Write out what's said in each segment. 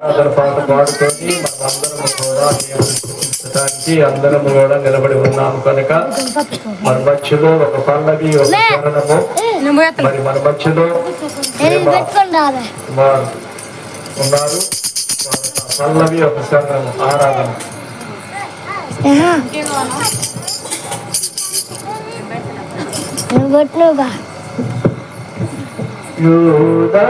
పాట పాడుకొని మనమందరము కూడా స్థుతించడానికి అందరము కూడా నిలబడి ఉన్నాము కనుక మన మధ్యలో ఒక పల్లవి ఒక చరణము మరి మన మధ్యలో ఉన్నారు. పల్లవి ఒక చరణము ఆరాధన. యూదా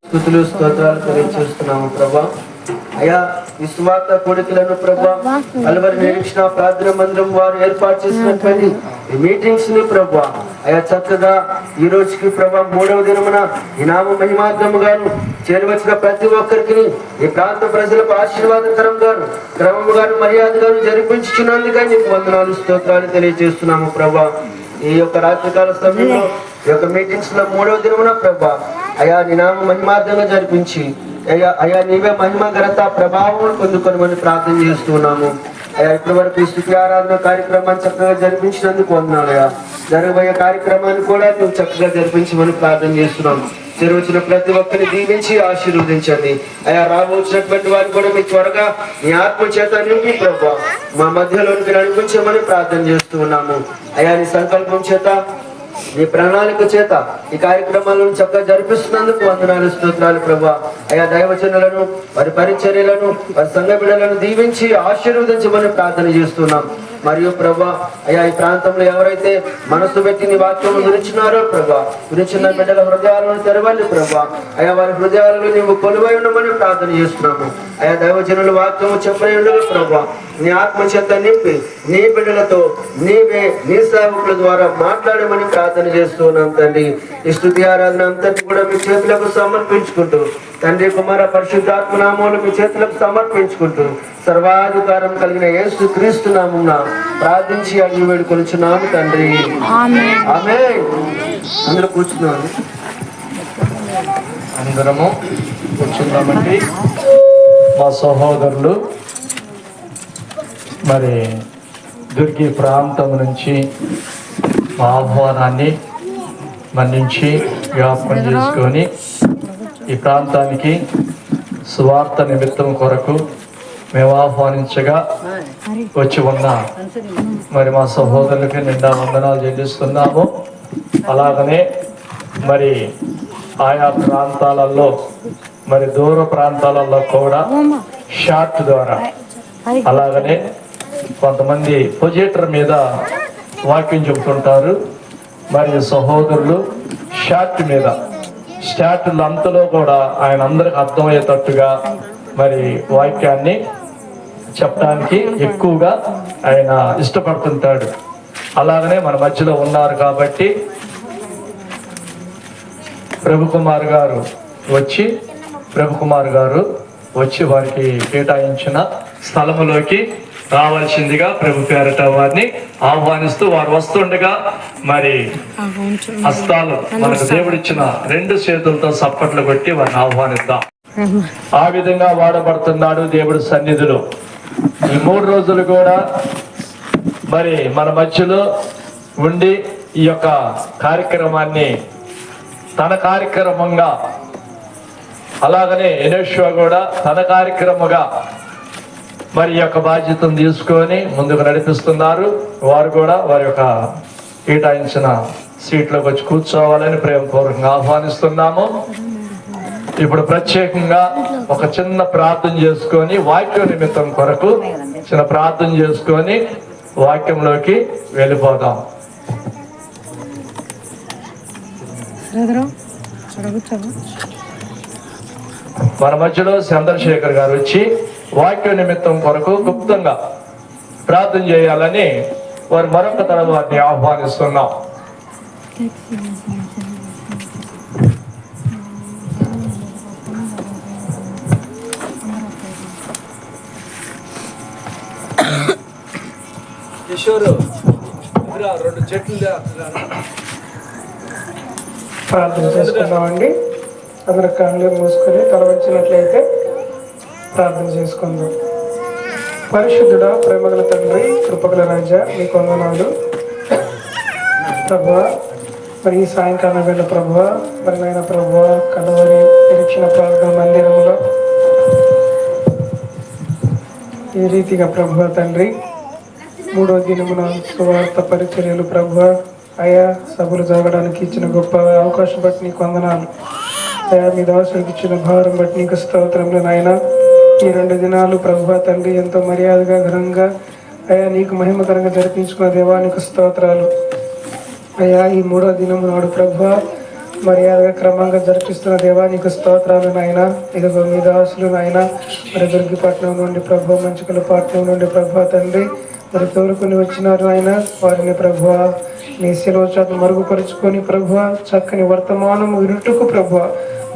స్తుతులు స్తోత్రాలు తెలియజేస్తున్నాము ప్రభా. అయా విశ్వాస కోడికలను ప్రభా అలవరి నిరీక్షణ ప్రార్థన మందిరం వారు ఏర్పాటు చేసినటువంటి మీటింగ్స్ ని ప్రభా అయా చక్కగా ఈ రోజుకి ప్రభా 3వ దినమున ఈ నామ మహిమార్థముగాను చేరవచ్చిన ప్రతి ఒక్కరికి ఈ ప్రాంత ప్రజలకు ఆశీర్వాదకరంగాను క్రమముగాను మర్యాదగాను జరిపించుచున్నందుకే నీకు వందనాలు స్తోత్రాలు తెలియజేస్తున్నాము ప్రభా. ఈ యొక్క రాత్రికాల సమయంలో ఈ యొక్క మీటింగ్స్ లో 3వ దినమున ప్రభా అయా నీ నామ మహిమార్థంగా జరిపించి అయ్యా నీవే మహిమ ఘనత ప్రభావం పొందుకొనమని ప్రార్థన చేస్తున్నాము. అయ్యా ఇప్పటి వరకు ఈ స్తుతి ఆరాధన కార్యక్రమాన్ని చక్కగా జరిపించినందుకు వందనాలయ్యా. జరగబోయే కార్యక్రమాన్ని కూడా నువ్వు చక్కగా జరిపించమని ప్రార్థన చేస్తున్నాము. వచ్చిన ప్రతి ఒక్కరిని దీవించి ఆశీర్వదించండి. అయ్యా రాబోచ్చినటువంటి వారిని కూడా మీ త్వరగా మీ ఆత్మ చేత నింపి ప్రభావ మా మధ్యలోనికి నడిపించమని ప్రార్థన చేస్తూ ఉన్నాము. అయ్యా నీ సంకల్పం చేత నీ ప్రణాళిక చేత ఈ కార్యక్రమాలను చక్కగా జరిపిస్తున్నందుకు వందనాలు స్తోత్రాలు ప్రభా. అయా దైవజనులను వారి పరిచర్యలను వారి సంఘ బిడ్డలను దీవించి ఆశీర్వదించమని ప్రార్థన చేస్తున్నాం. మరియు ప్రభా అయా ఈ ప్రాంతంలో ఎవరైతే మనసు పెట్టి నీ వాక్యం గురించినారో ప్రభా, గురించిన బిడ్డల హృదయాలను తెరవండి ప్రభా. అయా వారి హృదయాలను నీవు కొలువై ఉండమని ప్రార్థన చేస్తున్నాము. అయా దైవజనుల వాక్యము చెప్పని ఉండదు ప్రభా. నీ ఆత్మ చేత నింపి నీ బిడ్డలతో నీవే నీ సేవకుల ద్వారా మాట్లాడమని ప్రార్థన చేస్తున్నాం తండ్రి. ఈ స్తుతి ఆరాధన అంతటి కూడా మీ చేతులకు సమర్పించుకుంటూ తండ్రి కుమార పరిశుద్ధాత్మ నామములు మీ చేతులకు సమర్పించుకుంటూ సర్వాధికారం కలిగిన యేసు క్రీస్తు నామమున ప్రార్థించి అడిగి వేడుకొనుచున్నాము తండ్రి. ఆమేన్. అందరూ కూర్చున్నాము. అందరము కూర్చున్నామండి. మా సహోదరులు మరి దుర్గి ప్రాంతం నుంచి మా ఆహ్వానాన్ని మన్నించి జ్ఞాపకం చేసుకొని ఈ ప్రాంతానికి సువార్త నిమిత్తం కొరకు మేము ఆహ్వానించగా వచ్చి ఉన్న మరి మా సహోదరులకి నిండా వందనాలు చెల్లిస్తున్నాము. అలాగనే మరి ఆయా ప్రాంతాలలో మరి దూర ప్రాంతాలలో కూడా షార్ట్ ద్వారా అలాగనే కొంతమంది ప్రొజెక్టర్ మీద వాక్యం చెబుతుంటారు. మరి సహోదరులు షార్ట్ మీద స్టార్ట్లు అంతలో కూడా ఆయన అందరికి అర్థమయ్యేటట్టుగా మరి వాక్యాన్ని చెప్పడానికి ఎక్కువగా ఆయన ఇష్టపడుతుంటాడు. అలాగనే మన మధ్యలో ఉన్నారు కాబట్టి ప్రభుకుమార్ గారు వచ్చి వారికి కేటాయించిన స్థలములోకి రావాల్సిందిగా ప్రభు పేరట వారిని ఆహ్వానిస్తూ వారు వస్తుండగా మరి హస్తాలు మనకు దేవుడిచ్చిన 2 చేతులతో చప్పట్లు కొట్టి వారిని ఆహ్వానిద్దాం. ఆ విధంగా వాడబడుతున్నాడు దేవుడి సన్నిధిలో. ఈ 3 రోజులు కూడా మరి మన మధ్యలో ఉండి ఈ యొక్క కార్యక్రమాన్ని తన కార్యక్రమంగా అలాగనే ఎనేశ్వ కూడా తన కార్యక్రమంగా మరి యొక్క బాధ్యతను తీసుకొని ముందుకు నడిపిస్తున్నారు. వారు కూడా వారి యొక్క కేటాయించిన సీట్లోకి వచ్చి కూర్చోవాలని ప్రేమపూర్వకంగా ఆహ్వానిస్తున్నాము. ఇప్పుడు ప్రత్యేకంగా ఒక చిన్న ప్రార్థన చేసుకొని వాక్య నిమిత్తం కొరకు చిన్న ప్రార్థన చేసుకొని వాక్యంలోకి వెళ్ళిపోదాం. మన మధ్యలో చంద్రశేఖర్ గారు వచ్చి వాక్య నిమిత్తం కొరకు గుప్తంగా ప్రార్థన చేయాలని వారు మరొక తరం వారిని ఆహ్వానిస్తున్నాం. ప్రార్థన చేసుకుందామండి. అందరు కళ్ళు మూసుకొని తల వచ్చినట్లయితే ప్రార్థన చేసుకుందాం. పరిశుద్ధుడా, ప్రేమగల తండ్రి, కృపగల రాజా, మీకు వందనాలు ప్రభువా. మరి ఈ సాయంకాలం వేళ ప్రభువా, మరి నాయన ప్రభువా, కలవరి నిరీక్షణ ప్రార్థన మందిరంలో ఈ రీతిగా ప్రభువా తండ్రి 3వ దినమున సువార్త పరిచర్యలు ప్రభువా అయా సభలు జరగడానికి ఇచ్చిన గొప్ప అవకాశం బట్టి నీకు వందనాలు అయా. మీ దాసులకు ఇచ్చిన భారం బట్టి నీకు స్తోత్రములు నాయన. ఈ 2 దినాలు ప్రభువా తండ్రి ఎంతో మర్యాదగా ఘనంగా అయా నీకు మహిమకరంగా జరిపించుకున్న దేవానికి స్తోత్రాలు అయా. ఈ 3వ దినము నాడు ప్రభువా మర్యాదగా క్రమంగా జరిపిస్తున్న దేవానికి స్తోత్రాలు నాయన. ఇదిగో మీ దాసులు నాయన మరి దుర్గిపట్నం నుండి ప్రభు, మంచికలపట్నం నుండి ప్రభువా తండ్రి మరి తోలుకొని వచ్చినారు ఆయన. వారిని ప్రభువా నీ శిలువ చేత మరుగుపరుచుకొని ప్రభువా చక్కని వర్తమానము వినుటకు ప్రభువా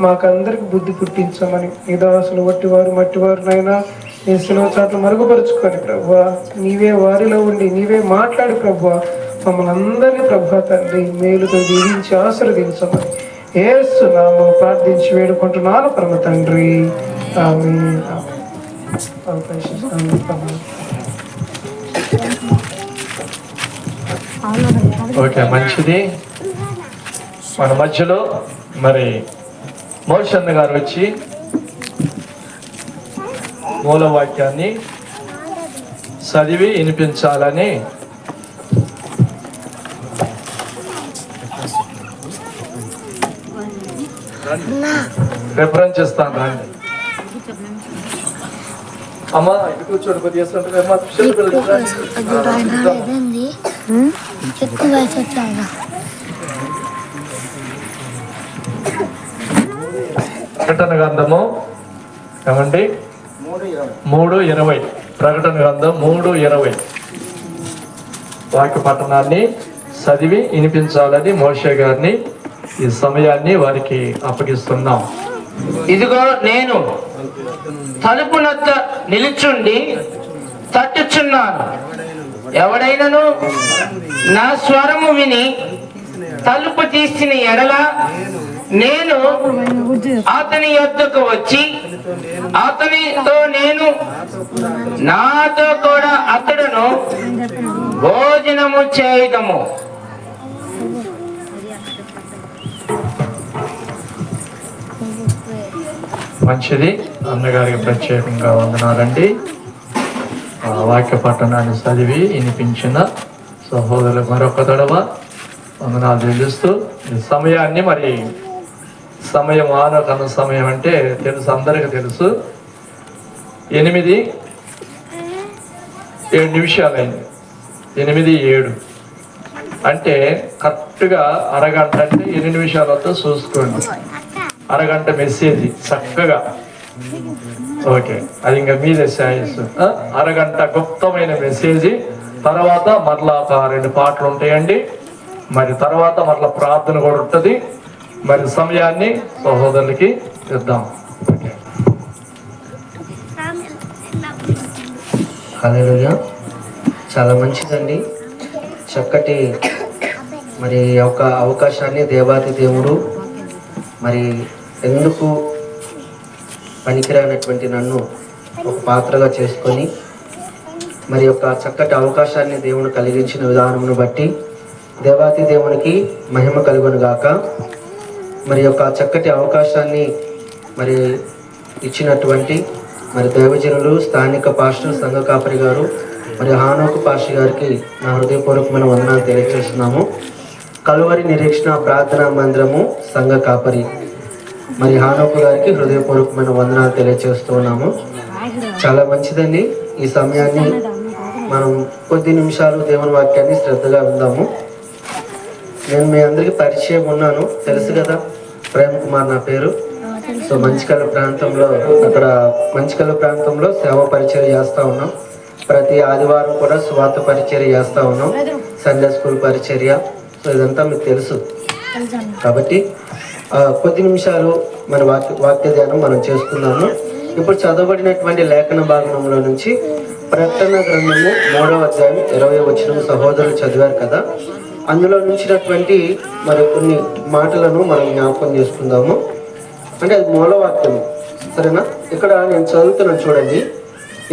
మాకందరికి బుద్ధి పుట్టించమని నీ దాసులు మట్టివారు నాయన నీ శిలువ చేత మరుగుపరుచుకొని ప్రభువా నీవే వారిలో ఉండి నీవే మాట్లాడి ప్రభువా మమ్మల్ని అందరినీ ప్రభువా తండ్రి మేలుతో దీవించి ఆశీర్వదించమని యేసు నామమున ప్రార్థించి వేడుకుంటున్నాను పరమ తండ్రి. ఆమేన్. ఓకే, మంచిది. మన మధ్యలో మరి మోషన్న గారు వచ్చి మూలవాక్యాన్ని చదివి వినిపించాలని రిఫరెన్స్ ఇస్తాను. రండి అమ్మా, ఇటు కూర్చోండి. కొద్దిగా ప్రకటన గ్రంథము ఏమండి 3:20. ప్రకటన గ్రంథం 3:20 వాక్య పట్టణాన్ని చదివి వినిపించాలని మోషే గారిని ఈ సమయాన్ని వారికి అప్పగిస్తున్నాం. ఇదిగో నేను తలుపునొద్ద నిలుచుండి తట్టుచున్నాను. ఎవడైనను నా స్వరము విని తలుపు తీసిన ఎడల నేను అతని యొద్దకు వచ్చి అతనితో నేను నాతో కూడా అతడును భోజనము చేయదము. మంచిది. అన్నగారికి ప్రత్యేకంగా వందనాలండి. వాక్య పట్టణాన్ని చదివి వినిపించిన సహోదరులకు మరొక తడవ వందనాలు చెల్లిస్తూ ఈ సమయాన్ని మరి సమయం ఆనకన్న సమయం అంటే తెలుసు, అందరికీ తెలుసు. 8:07 నిమిషాలైంది. 8:07 అంటే కరెక్ట్గా అరగంట. అంటే 8 నిమిషాలతో చూసుకోండి. అరగంట మెసేజ్ చక్కగా. ఓకే, అది ఇంకా మీదే ఛాయిస్. అరగంట గుప్తమైన మెసేజ్. తర్వాత మరలా ఒక 2 పాటలు ఉంటాయండి. మరి తర్వాత మరలా ప్రార్థన కూడా ఉంటుంది. మరి సమయాన్ని సహోదరులకి ఇద్దాం. హల్లెలూయా. చాలా మంచిదండి. చక్కటి మరి ఒక అవకాశాన్ని దేవాది దేవుడు మరి ఎందుకు పనికిరానటువంటి నన్ను ఒక పాత్రగా చేసుకొని మరి యొక్క చక్కటి అవకాశాన్ని దేవుడు కలిగించిన విధానమును బట్టి దేవాతి దేవునికి మహిమ కలుగును గాక. మరి యొక్క చక్కటి అవకాశాన్ని మరి ఇచ్చినటువంటి మరి దైవజనులు, స్థానిక పాస్టర్, సంఘ కాపరి గారు, మరి హానోకు పాస్టర్ గారికి నా హృదయపూర్వకమైన వందనాలు తెలియజేస్తున్నాము. కలువరి నిరీక్షణ ప్రార్థనా మందిరము సంఘ కాపరి మరి హానోకు గారికి హృదయపూర్వకమైన వందనాలు తెలియజేస్తున్నాము. చాలా మంచిదండి. ఈ సమయాన్ని మనం కొద్ది నిమిషాలు దేవుని వాక్యాన్ని శ్రద్ధగా విందాము. నేను మీ అందరికీ పరిచయం ఉన్నాను, తెలుసు కదా. ప్రేమ్ కుమార్ నా పేరు. సో మంచికల్ ప్రాంతంలో సేవ పరిచర్య చేస్తూ ఉన్నాం. ప్రతి ఆదివారం కూడా స్వార్థ పరిచర్య చేస్తూ ఉన్నాం. సండే స్కూల్ పరిచర్య. సో ఇదంతా మీకు తెలుసు. కాబట్టి కొద్ది నిమిషాలు మన వాక్య ధ్యానం మనం చేసుకున్నాము. ఇప్పుడు చదవబడినటువంటి లేఖన భాగంలో నుంచి ప్రకటన గ్రంథము 3వ అధ్యాయం 20వ వచనం సహోదరులు చదివారు కదా. అందులో నుంచినటువంటి మరి కొన్ని మాటలను మనం జ్ఞాపకం చేసుకుందాము. అంటే అది మూలవాక్యము, సరేనా? ఇక్కడ నేను చదువుతున్నాను చూడండి.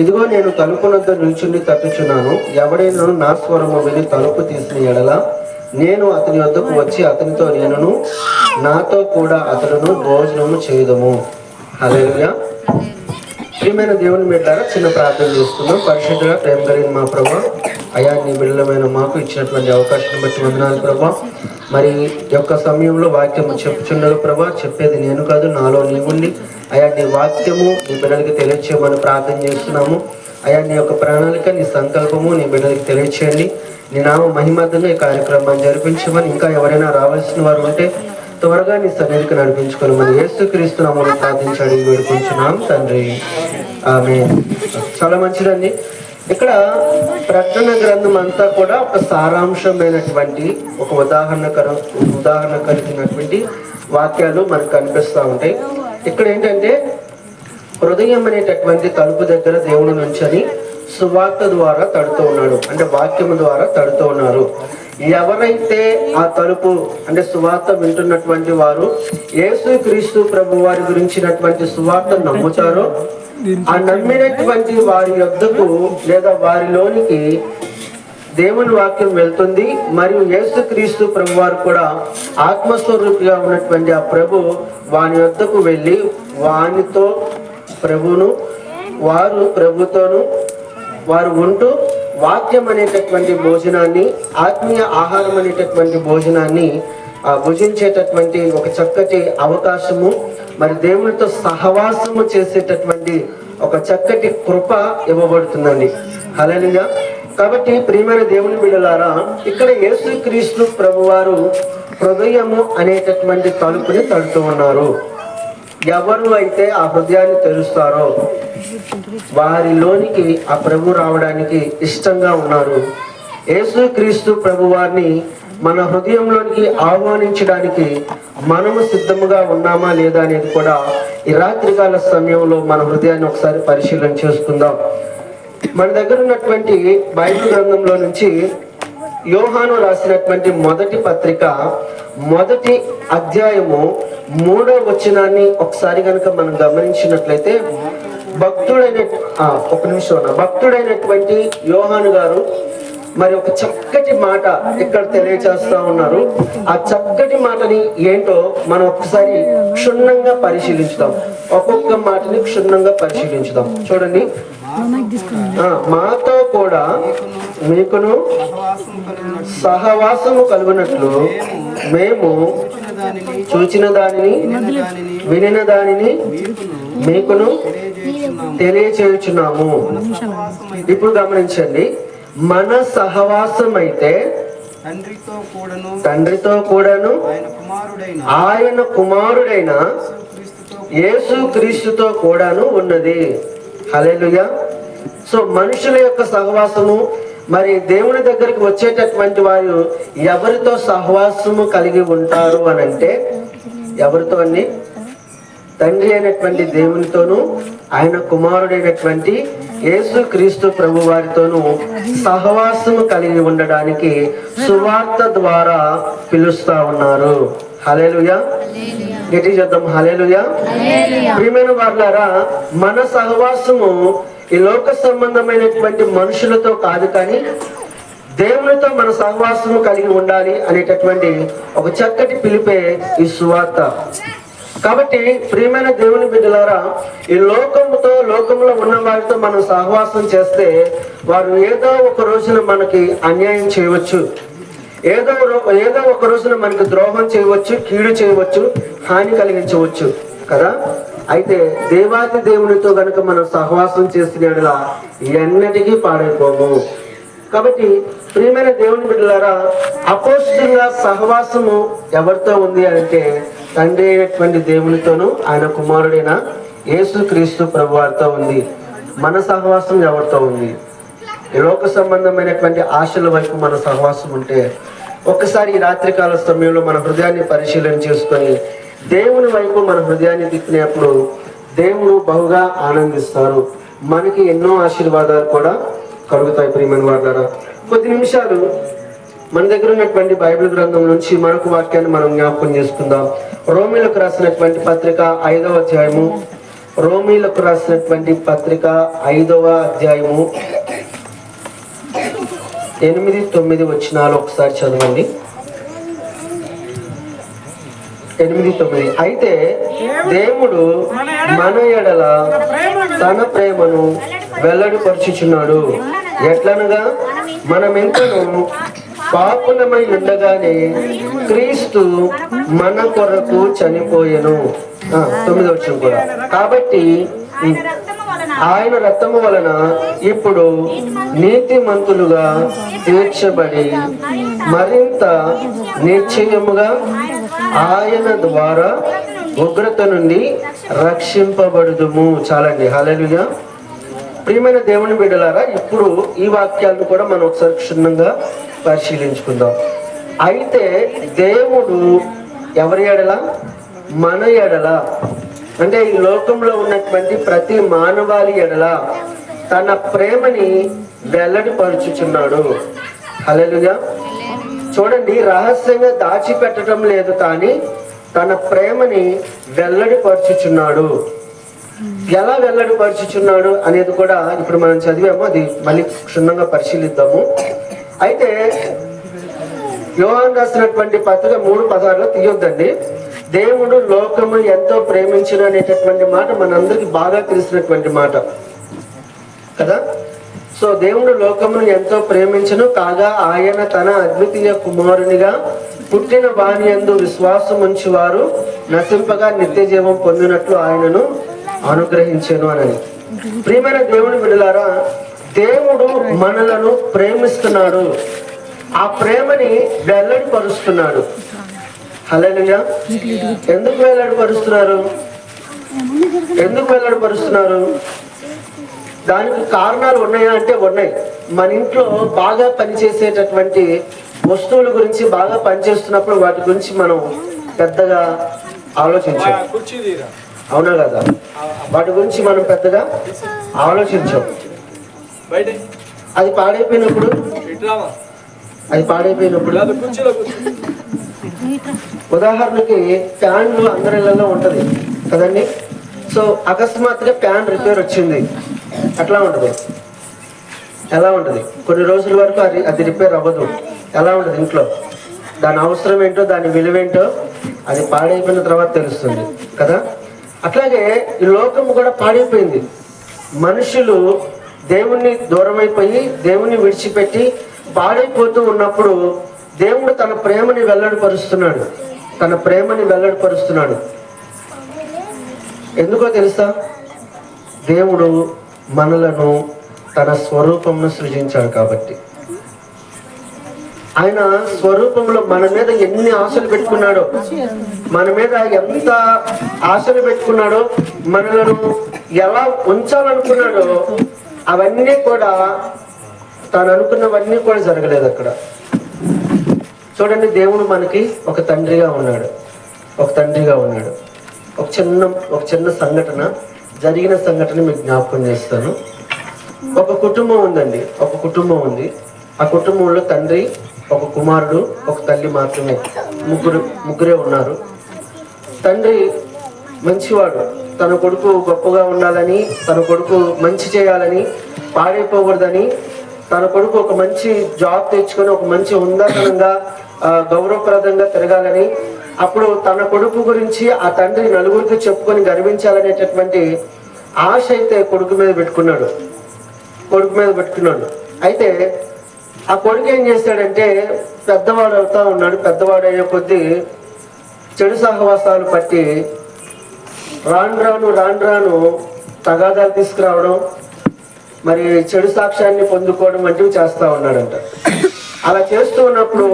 ఇదిగో నేను తలుపు వద్ద నిల్చుండి తట్టుచున్నాను. ఎవడైనా నా స్వరము విని తలుపు తీసిన ఎడల నేను అతని వద్దకు వచ్చి అతనితో నేనును నాతో కూడా అతడును భోజనము చేయదము. హల్లెలూయా. ప్రియమైన దేవుని బిడ్డలారా, చిన్న ప్రార్థన చేసుకుందాం. పరిశుద్ధుడా, ప్రేమ కలిగిన మా ప్రభా, అయా నీ బిడ్డలమైన మాకు ఇచ్చినటువంటి అవకాశాన్ని బట్టి వందనాలు ప్రభా. మరి యొక్క సమయంలో వాక్యము చెప్పుచున్నది ప్రభా. చెప్పేది నేను కాదు, నాలో నీవుండి అయా నీ వాక్యము నీ బిడ్డలకి తెలియచేయమని ప్రార్థన చేస్తున్నాము. అయా నీ యొక్క ప్రణాళిక, నీ సంకల్పము నీ బిడ్డలకి తెలియచేయండి. నీ నామ మహిమద్దంగా ఈ కార్యక్రమాన్ని జరిపించమని, ఇంకా ఎవరైనా రావాల్సిన వారు ఉంటే త్వరగా నీ సన్నిధికి నడిపించుకోమని యేసుక్రీస్తు నామములో ప్రార్థించి అడిగి వేడుకుంటున్నాం తండ్రి. ఆమేన్. చాలా మంచిదండి. ఇక్కడ ప్రకటన గ్రంథం అంతా కూడా ఒక సారాంశమైనటువంటి ఒక ఉదాహరణ కలిగినటువంటి వాక్యాలు మనకు కనిపిస్తూ ఉంటాయి. ఇక్కడ ఏంటంటే హృదయం అనేటటువంటి తలుపు దగ్గర దేవుడు నుంచని సువార్త ద్వారా తడుతూ ఉన్నాడు, అంటే వాక్యము ద్వారా తడుతూ ఉన్నారు. ఎవరైతే ఆ తలుపు అంటే సువార్త వింటున్నటువంటి వారు యేసుక్రీస్తు ప్రభు వారి గురించినటువంటి సువార్త నమ్ముతారో, ఆ నమ్మినటువంటి వారి యొద్దకు లేదా వారిలోనికి దేవుని వాక్యం వెళ్తుంది. మరియు యేసుక్రీస్తు ప్రభు వారు కూడా ఆత్మస్వరూపిగా ఉన్నటువంటి ఆ ప్రభు వాని యొద్దకు వెళ్ళి వానితో ప్రభును వారు ప్రభుతోను వారు ఉంటూ వాక్యం అనేటటువంటి భోజనాన్ని, ఆత్మీయ ఆహారం అనేటటువంటి భోజనాన్ని భుజించేటటువంటి ఒక చక్కటి అవకాశము, మరి దేవునితో సహవాసము చేసేటటువంటి ఒక చక్కటి కృప ఇవ్వబడుతుందండి. హల్లెలూయా. కాబట్టి ప్రియమైన దేవుని బిడ్డలారా, ఇక్కడ యేసుక్రీస్తు ప్రభువారు హృదయము అనేటటువంటి తలుపుని తడుతూ ఉన్నారు. ఎవరు అయితే ఆ హృదయాన్ని తెరుస్తారో వారిలోనికి ఆ ప్రభు రావడానికి ఇష్టంగా ఉన్నారు. యేసుక్రీస్తు ప్రభువారిని మన హృదయంలోనికి ఆహ్వానించడానికి మనము సిద్ధముగా ఉన్నామా లేదా అనేది కూడా ఈ రాత్రికాల సమయంలో మన హృదయాన్ని ఒకసారి పరిశీలన చేసుకుందాం. మన దగ్గర ఉన్నటువంటి బైబిల్ గ్రంథంలో నుంచి యోహాను రాసినటువంటి మొదటి పత్రిక 1వ అధ్యాయము 3వ వచనాన్ని ఒకసారి కనుక మనం గమనించినట్లయితే భక్తుడైనటువంటి యోహాను గారు మరి ఒక చక్కటి మాట ఇక్కడ తెలియజేస్తా ఉన్నారు. ఆ చక్కటి మాటని ఏంటో మనం ఒకసారి క్షుణ్ణంగా పరిశీలించుదాం. ఒక్కొక్క మాటని క్షుణ్ణంగా పరిశీలించుదాం. చూడండి, మాతో కూడా మీకును సహవాసము కలుగునట్లు మేము చూచిన దానిని వినిన దానిని మీకును తెలియచేయుచున్నాము. ఇప్పుడు గమనించండి, మన సహవాసం అయితే తండ్రితో కూడాను ఆయన కుమారుడైన యేసుక్రీస్తుతో కూడాను ఉన్నది. హల్లెలూయా. సో మనుషుల యొక్క సహవాసము, మరి దేవుని దగ్గరికి వచ్చేటటువంటి వారు ఎవరితో సహవాసము కలిగి ఉంటారు అని అంటే ఎవరితో అండి? తండ్రి అయినటువంటి దేవునితోనూ ఆయన కుమారుడైనటువంటి యేసుక్రీస్తు ప్రభు వారితోనూ సహవాసము కలిగి ఉండడానికి సువార్త ద్వారా పిలుస్తా ఉన్నారు. హల్లెలూయా. గట్టి చేద్దాం, హల్లెలూయా. ప్రియమైన వారులారా, మన సహవాసము ఈ లోక సంబంధమైనటువంటి మనుషులతో కాదు, కానీ దేవునితో మన సహవాసము కలిగి ఉండాలి అనేటటువంటి ఒక చక్కటి పిలిపే ఈ సువార్త. కాబట్టి ప్రియమైన దేవుని బిడ్డలారా, ఈ లోకంలో ఉన్న వారితో మనం సహవాసం చేస్తే వారు ఏదో ఒక రోజున మనకి అన్యాయం చేయవచ్చు, ఏదో ఒక రోజున మనకి ద్రోహం చేయవచ్చు, కీడు చేయవచ్చు, హాని కలిగించవచ్చు కదా. అయితే దేవాది దేవునితో గనుక మనం సహవాసం చేసిన ఎన్నటికీ పాడైపోము. కాబట్టి ప్రియమైన దేవుని బిడ్డలారా, అపోస్తుల సహవాసము ఎవరితో ఉంది అంటే తండ్రి అయినటువంటి దేవునితోనూ ఆయన కుమారుడైన యేసుక్రీస్తు ప్రభు వారితో ఉంది. మన సహవాసం ఎవరితో ఉంది? ఈ లోక సంబంధమైనటువంటి ఆశల వైపు మన సహవాసం ఉంటే ఒక్కసారి ఈ రాత్రికాల సమయంలో మన హృదయాన్ని పరిశీలన చేసుకొని దేవుని వైపు మన హృదయాన్ని తిప్పినప్పుడు దేవుడు బహుగా ఆనందిస్తారు. మనకి ఎన్నో ఆశీర్వాదాలు కూడా కలుగుతాయి. ప్రియమైన వారులారా, కొద్ది నిమిషాలు మన దగ్గర ఉన్నటువంటి బైబిల్ గ్రంథం నుంచి మరొక వాక్యాన్ని మనం జ్ఞాపకం చేసుకుందాం. రోమీలకు రాసినటువంటి పత్రిక 5వ అధ్యాయము, రోమీలకు రాసినటువంటి పత్రిక 5వ అధ్యాయము 8-9 వచనాలు ఒకసారి చదవండి. 8-9. అయితే దేవుడు మన ఎడల తన ప్రేమను వెల్లడిపరుచుచున్నాడు. ఎట్లనగా మనమెంతను పాపులమై ఉండగానే క్రీస్తు మన కొరకు చనిపోయెను. 9వ వచనం కూడా. కాబట్టి ఆయన రక్తము వలన ఇప్పుడు నీతిమంతులుగా తీర్చబడి మరింత నిశ్చయముగా ఆయన ద్వారా ఉగ్రత నుండి రక్షింపబడుదుము. చాలండి. హల్లెలూయా. ప్రియమైన దేవుని బిడ్డలారా, ఇప్పుడు ఈ వాక్యాలను కూడా మనం ఒకసారి క్షుణ్ణంగా పరిశీలించుకుందాం. అయితే దేవుడు ఎవరి ఎడల? మన ఎడల, అంటే ఈ లోకంలో ఉన్నటువంటి ప్రతి మానవాళి ఎడల తన ప్రేమని వెల్లడిపరుచుచున్నాడు. హల్లెలూయా. చూడండి, రహస్యంగా దాచిపెట్టడం లేదు కానీ తన ప్రేమని వెల్లడిపరుచుచున్నాడు. ఎలా వెల్లడిపరుచుచున్నాడు అనేది కూడా ఇప్పుడు మనం చదివాము, అది మళ్ళీ క్షుణ్ణంగా పరిశీలిద్దాము. అయితే యోహాను రాసినటువంటి పత్రిక 3:16 తీయొద్దండి. దేవుడు లోకము ఎంతో ప్రేమించిన అనేటటువంటి మాట మనందరికి బాగా తెలిసినటువంటి మాట కదా. సో దేవుడు లోకమును ఎంతో ప్రేమించను కాగా ఆయన తన అద్వితీయ కుమారునిగా పుట్టిన వాని యందు విశ్వాసం ఉంచి వారు నశింపగా నిత్య జీవం పొందినట్లు ఆయనను అనుగ్రహించెను అని. ప్రియమైన దేవుని బిడ్డలారా, దేవుడు మనలను ప్రేమిస్తున్నాడు. ఆ ప్రేమని వెల్లడిపరుస్తున్నాడు. హల్లెలూయా. ఎందుకు వెల్లడిపరుస్తున్నారు? ఎందుకు వెల్లడిపరుస్తున్నారు? దానికి కారణాలు ఉన్నాయా అంటే ఉన్నాయి. మన ఇంట్లో బాగా పనిచేసేటటువంటి వస్తువుల గురించి, బాగా పనిచేస్తున్నప్పుడు వాటి గురించి మనం పెద్దగా ఆలోచించాం, అవునా కదా? వాటి గురించి మనం పెద్దగా ఆలోచించాం. అది పాడైపోయినప్పుడు ఉదాహరణకి ఫ్యాన్లు అందరిలో ఉంటది కదండి. సో అకస్మాత్తుగా ఫ్యాన్ రిపేర్ వచ్చింది, అట్లా ఉంటుంది. ఎలా ఉంటుంది? కొన్ని రోజుల వరకు అది రిపేర్ అవ్వదు. ఎలా ఉంటుంది ఇంట్లో? దాని అవసరం ఏంటో, దాని విలువేంటో అది పాడైపోయిన తర్వాత తెలుస్తుంది కదా. అట్లాగే ఈ లోకం కూడా పాడైపోయింది. మనుషులు దేవుణ్ణి దూరమైపోయి, దేవుణ్ణి విడిచిపెట్టి పాడైపోతూ ఉన్నప్పుడు దేవుడు తన ప్రేమని వెల్లడిపరుస్తున్నాడు. తన ప్రేమని వెల్లడిపరుస్తున్నాడు. ఎందుకో తెలుసా? దేవుడు మనలను తన స్వరూపంను సృజించాడు కాబట్టి. ఆయన స్వరూపంలో మన మీద ఎన్ని ఆశలు పెట్టుకున్నాడో, మన మీద ఎంత ఆశలు పెట్టుకున్నాడో, మనలను ఎలా ఉంచాలనుకున్నాడో అవన్నీ కూడా, తాను అనుకున్నవన్నీ కూడా జరగలేదు అక్కడ. చూడండి, దేవుడు మనకి ఒక తండ్రిగా ఉన్నాడు. ఒక చిన్న సంఘటన, జరిగిన సంఘటన మీకు జ్ఞాపకం చేస్తాను. ఒక కుటుంబం ఉందండి. ఆ కుటుంబంలో తండ్రి, ఒక కుమారుడు, ఒక తల్లి మాత్రమే, ముగ్గురే ఉన్నారు. తండ్రి మంచివాడు. తన కొడుకు గొప్పగా ఉండాలని, తన కొడుకు మంచి చేయాలని, పాడైపోకూడదని, తన కొడుకు ఒక మంచి జాబ్ తెచ్చుకొని ఒక మంచి ఉన్నతంగా గౌరవప్రదంగా తిరగాలని, అప్పుడు తన కొడుకు గురించి ఆ తండ్రి నలుగురికి చెప్పుకొని గర్వించాలనేటటువంటి ఆశ అయితే కొడుకు మీద పెట్టుకున్నాడు. అయితే ఆ కొడుకు ఏం చేశాడంటే, పెద్దవాడు అవుతా ఉన్నాడు. పెద్దవాడు అయ్యే కొద్దీ చెడు సహవాసాలు పట్టి రాను రాను తగాదాలు తీసుకురావడం, మరి చెడు సాక్ష్యాన్ని పొందుకోవడం వంటివి చేస్తా ఉన్నాడంట. అలా చేస్తూ ఉన్నప్పుడు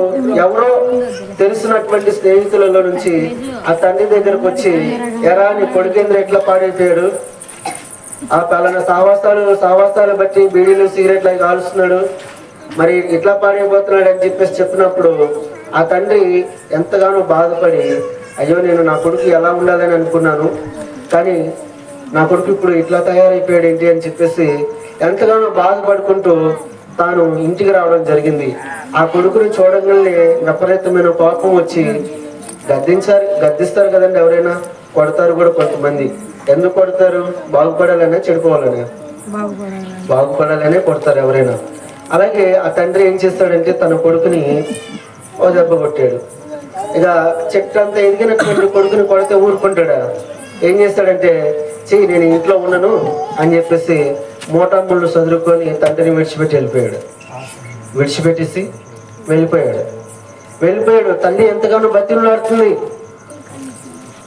ఎవరో తెలిసినటువంటి స్నేహితులలో నుంచి ఆ తండ్రి దగ్గరకు వచ్చి, ఎరా నీ కొడుకేంద్ర ఎట్లా పాడైపోయాడు, ఆ పలానా సావాసాలు బట్టి బీడీలు సిగరెట్లు అవి కాలుస్తున్నాడు, మరి ఇట్లా పాడైపోతున్నాడు అని చెప్పినప్పుడు ఆ తండ్రి ఎంతగానో బాధపడి, అయ్యో నేను నా కొడుకు ఎలా ఉండాలని అనుకున్నాను, కానీ నా కొడుకు ఇప్పుడు ఇట్లా తయారైపోయాడు ఏంటి అని చెప్పేసి ఎంతగానో బాధపడుకుంటూ తాను ఇంటికి రావడం జరిగింది. ఆ కొడుకుని చూడగానే విపరీతమైన కోపం వచ్చి గద్దిస్తారు కదండి. ఎవరైనా కొడతారు కూడా కొంతమంది. ఎందుకు కొడతారు? బాగుపడాలనే, చెడిపోవాలనే? బాగుపడాలనే కొడతారు ఎవరైనా. అలాగే ఆ తండ్రి ఏం చేస్తాడంటే తన కొడుకుని ఓ దెబ్బ కొట్టాడు. ఇక చెట్టు అంతా ఎదిగినటువంటి కొడుకుని కొడితే ఊరుకుంటాడా? ఏం చేస్తాడంటే, చెయ్యి నేను ఇంట్లో ఉన్నాను అని చెప్పేసి మోటాముళ్ళు చదువుకొని తండ్రిని విడిచిపెట్టేసి వెళ్ళిపోయాడు. తల్లి ఎంతగానో బతిమలాడుతుంది.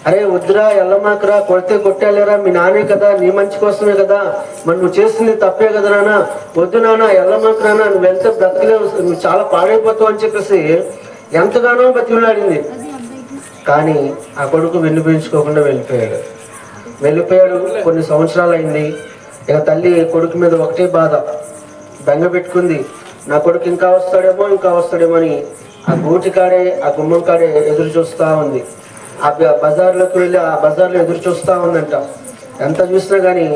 అరే వద్దురా, ఎల్లమాకరా, కొడితే కొట్టాలేరా, మీ నానే కదా, నీ మంచి కోసమే కదా, మరి నువ్వు చేస్తుంది తప్పే కదా నాన్న, వద్దు నాన్న, ఎల్లమాకరానా, నువ్వు వెళ్తే బ్రతకలేవు, నువ్వు చాలా పాడైపోతావు అని చెప్పేసి ఎంతగానో బతిమలాడింది. కానీ ఆ కొడుకు వినిపించుకోకుండా వెళ్ళిపోయాడు. కొన్ని సంవత్సరాలు అయింది. ఇక తల్లి కొడుకు మీద ఒకటే బాధ, బెంగ పెట్టుకుంది. నా కొడుకు ఇంకా వస్తాడేమో అని ఆ గూటికాడే, ఆ గుమ్మం కాడే ఎదురు చూస్తూ ఉంది. ఆ బజార్లోకి వెళ్ళి ఆ బజార్లో ఎదురు చూస్తూ ఉందంట. ఎంత చూసినా కానీ